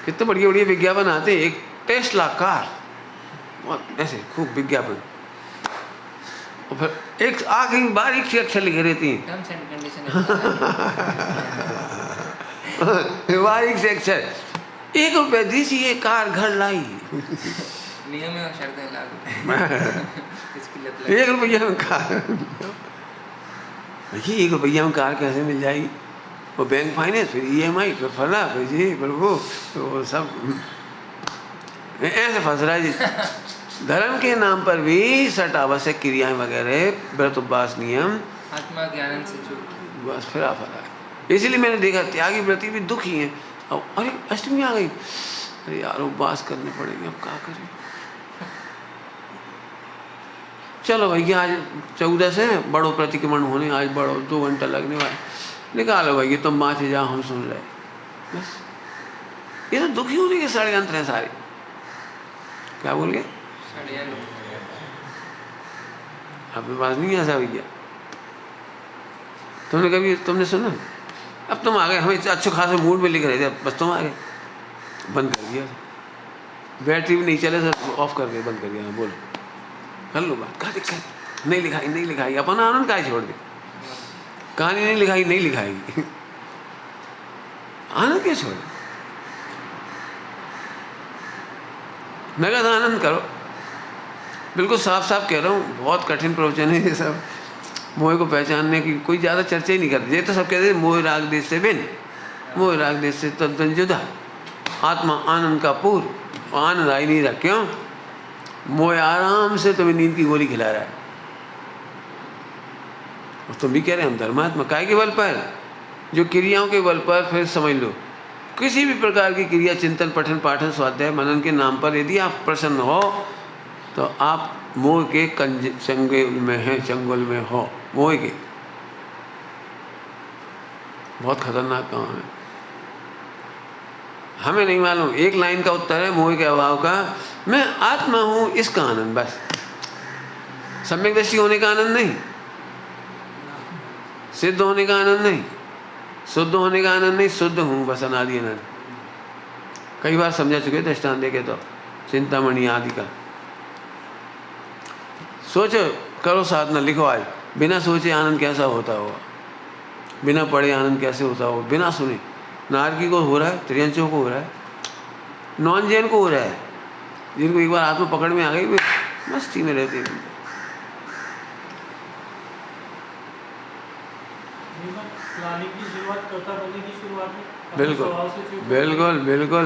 कितने बढ़िया बढ़िया विज्ञापन आते हैं, एक टेस्ला कार, बहुत ऐसे खूब विज्ञापन, और फिर एक आखिरी बारीक सी अक्षर लिखे रहती हैं, टर्म्स एंड कंडीशन, बारीक से अक्षर, 1 रुपये दीजिए कार घर लाई, नियम और शर्तें लागू, इसकी लत लग 1 रुपये में कार, देखिए 1 रुपये में कार कैसे मिल जाएगी, वो बैंक फाइनेंस, फिर EMI, फिर फला, फिर जी, फिर वो सब ऐसे फंस रहा है जी। धर्म के नाम पर भी सट आवश्यक क्रियाएं वगैरह, व्रत उपवास नियम, आत्मा के आनंद से चूक, बस फिर आप है। इसीलिए मैंने देखा त्यागी व्रती भी दुखी हैं। अब अरे अष्टमी आ गई, अरे यार उपवास करने पड़ेंगे, अब क्या करें, चलो भैया आज 14 से बड़ो प्रतिक्रमण होने, आज बड़ो 2 घंटा लगने वाला, निकालो भैया तुम माथे जाओ, हम सुन रहे, बस। ये तो दुखी होने के षड्यंत्र हैं सारे। क्या बोल गए, आपके पास नहीं ऐसा भैया, तुमने सुना, अब तुम आ गए, हम अच्छे खासे मूड में लिख रहे थे, बस तुम आ गए, बंद कर दिया, बैटरी भी नहीं चले सर, ऑफ कर दिया, बंद कर दिया। बोलो, कर लो बात, क्या दिक्कत, नहीं लिखाई, अपना आनंद का छोड़ दे, कहानी नहीं लिखाएगी, आनंद क्या छोड़े, नगद आनंद करो। बिल्कुल साफ साफ कह रहा हूँ, बहुत कठिन प्रवचन है ये सब, मोह को पहचानने की कोई ज़्यादा चर्चा ही नहीं करते। ये तो सब कहते हैं मोह राग देश से भिन्न, मोह राग देश से तद्दन जुदा, आत्मा आनंद का पूर्व, आनंद आ ही नहीं रहा। क्यों, मोह आराम से तुम्हें नींद की गोली खिला रहा है, और तुम भी कह रहे हैं हम धर्मात्मा, काय के बल पर, जो क्रियाओं के बल पर। फिर समझ लो, किसी भी प्रकार की क्रिया, चिंतन, पठन, पाठन, स्वाध्याय, मनन के नाम पर यदि आप प्रसन्न हो तो आप मोह के चंगुल में हो, मोह के। बहुत खतरनाक काम है, हमें नहीं मालूम। एक लाइन का उत्तर है मोह के अभाव का, मैं आत्मा हूं इसका आनंद, बस। सम्यक दृष्टि होने का आनंद नहीं, सिद्ध होने का आनंद नहीं, शुद्ध होने का आनंद नहीं, शुद्ध हूँ बस अनादि अनंत। कई बार समझा चुके दृष्टांत देके तो, चिंतामणि आदि का। सोचो, करो साधना, लिखो आज, बिना सोचे आनंद कैसा होता होगा, बिना पढ़े आनंद कैसे होता होगा, बिना सुने। नारकी को हो रहा है, त्रियंचों को हो रहा है, नॉन जैन को हो रहा है, जिनको एक बार आत्मा पकड़ में आ गई वे मस्ती में रहते हैं। प्लानिंग की शुरुआत करता बनने की शुरुआत में बिल्कुल बिल्कुल बिल्कुल,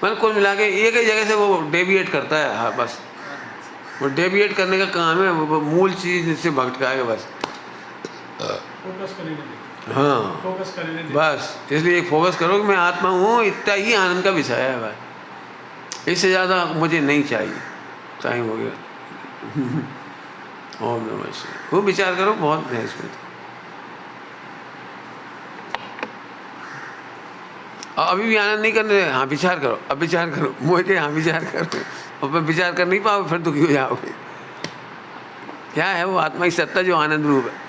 मतलब कुल मिला के एक ही जगह से वो डेविएट करता है। हाँ बस, वो डेविएट करने का काम है, वो मूल चीज़ से भटकाएगा बस। फोकस करने दे, हाँ फोकस करने दे। बस, इसलिए फोकस करो कि मैं आत्मा हूँ, इतना ही आनंद का विषय है बस, इससे ज़्यादा मुझे नहीं चाहिए। टाइम हो गया। ओम नमः शिवाय। खूब विचार करो, बहुत है इसमें। अभी भी आनंद नहीं करने दे, हाँ विचार करो, अब विचार करो, मुझे हाँ विचार करो, और फिर विचार कर नहीं पाओगे, फिर दुखी हो जाओगे। क्या है वो आत्मा की सत्ता जो आनंद रूप है।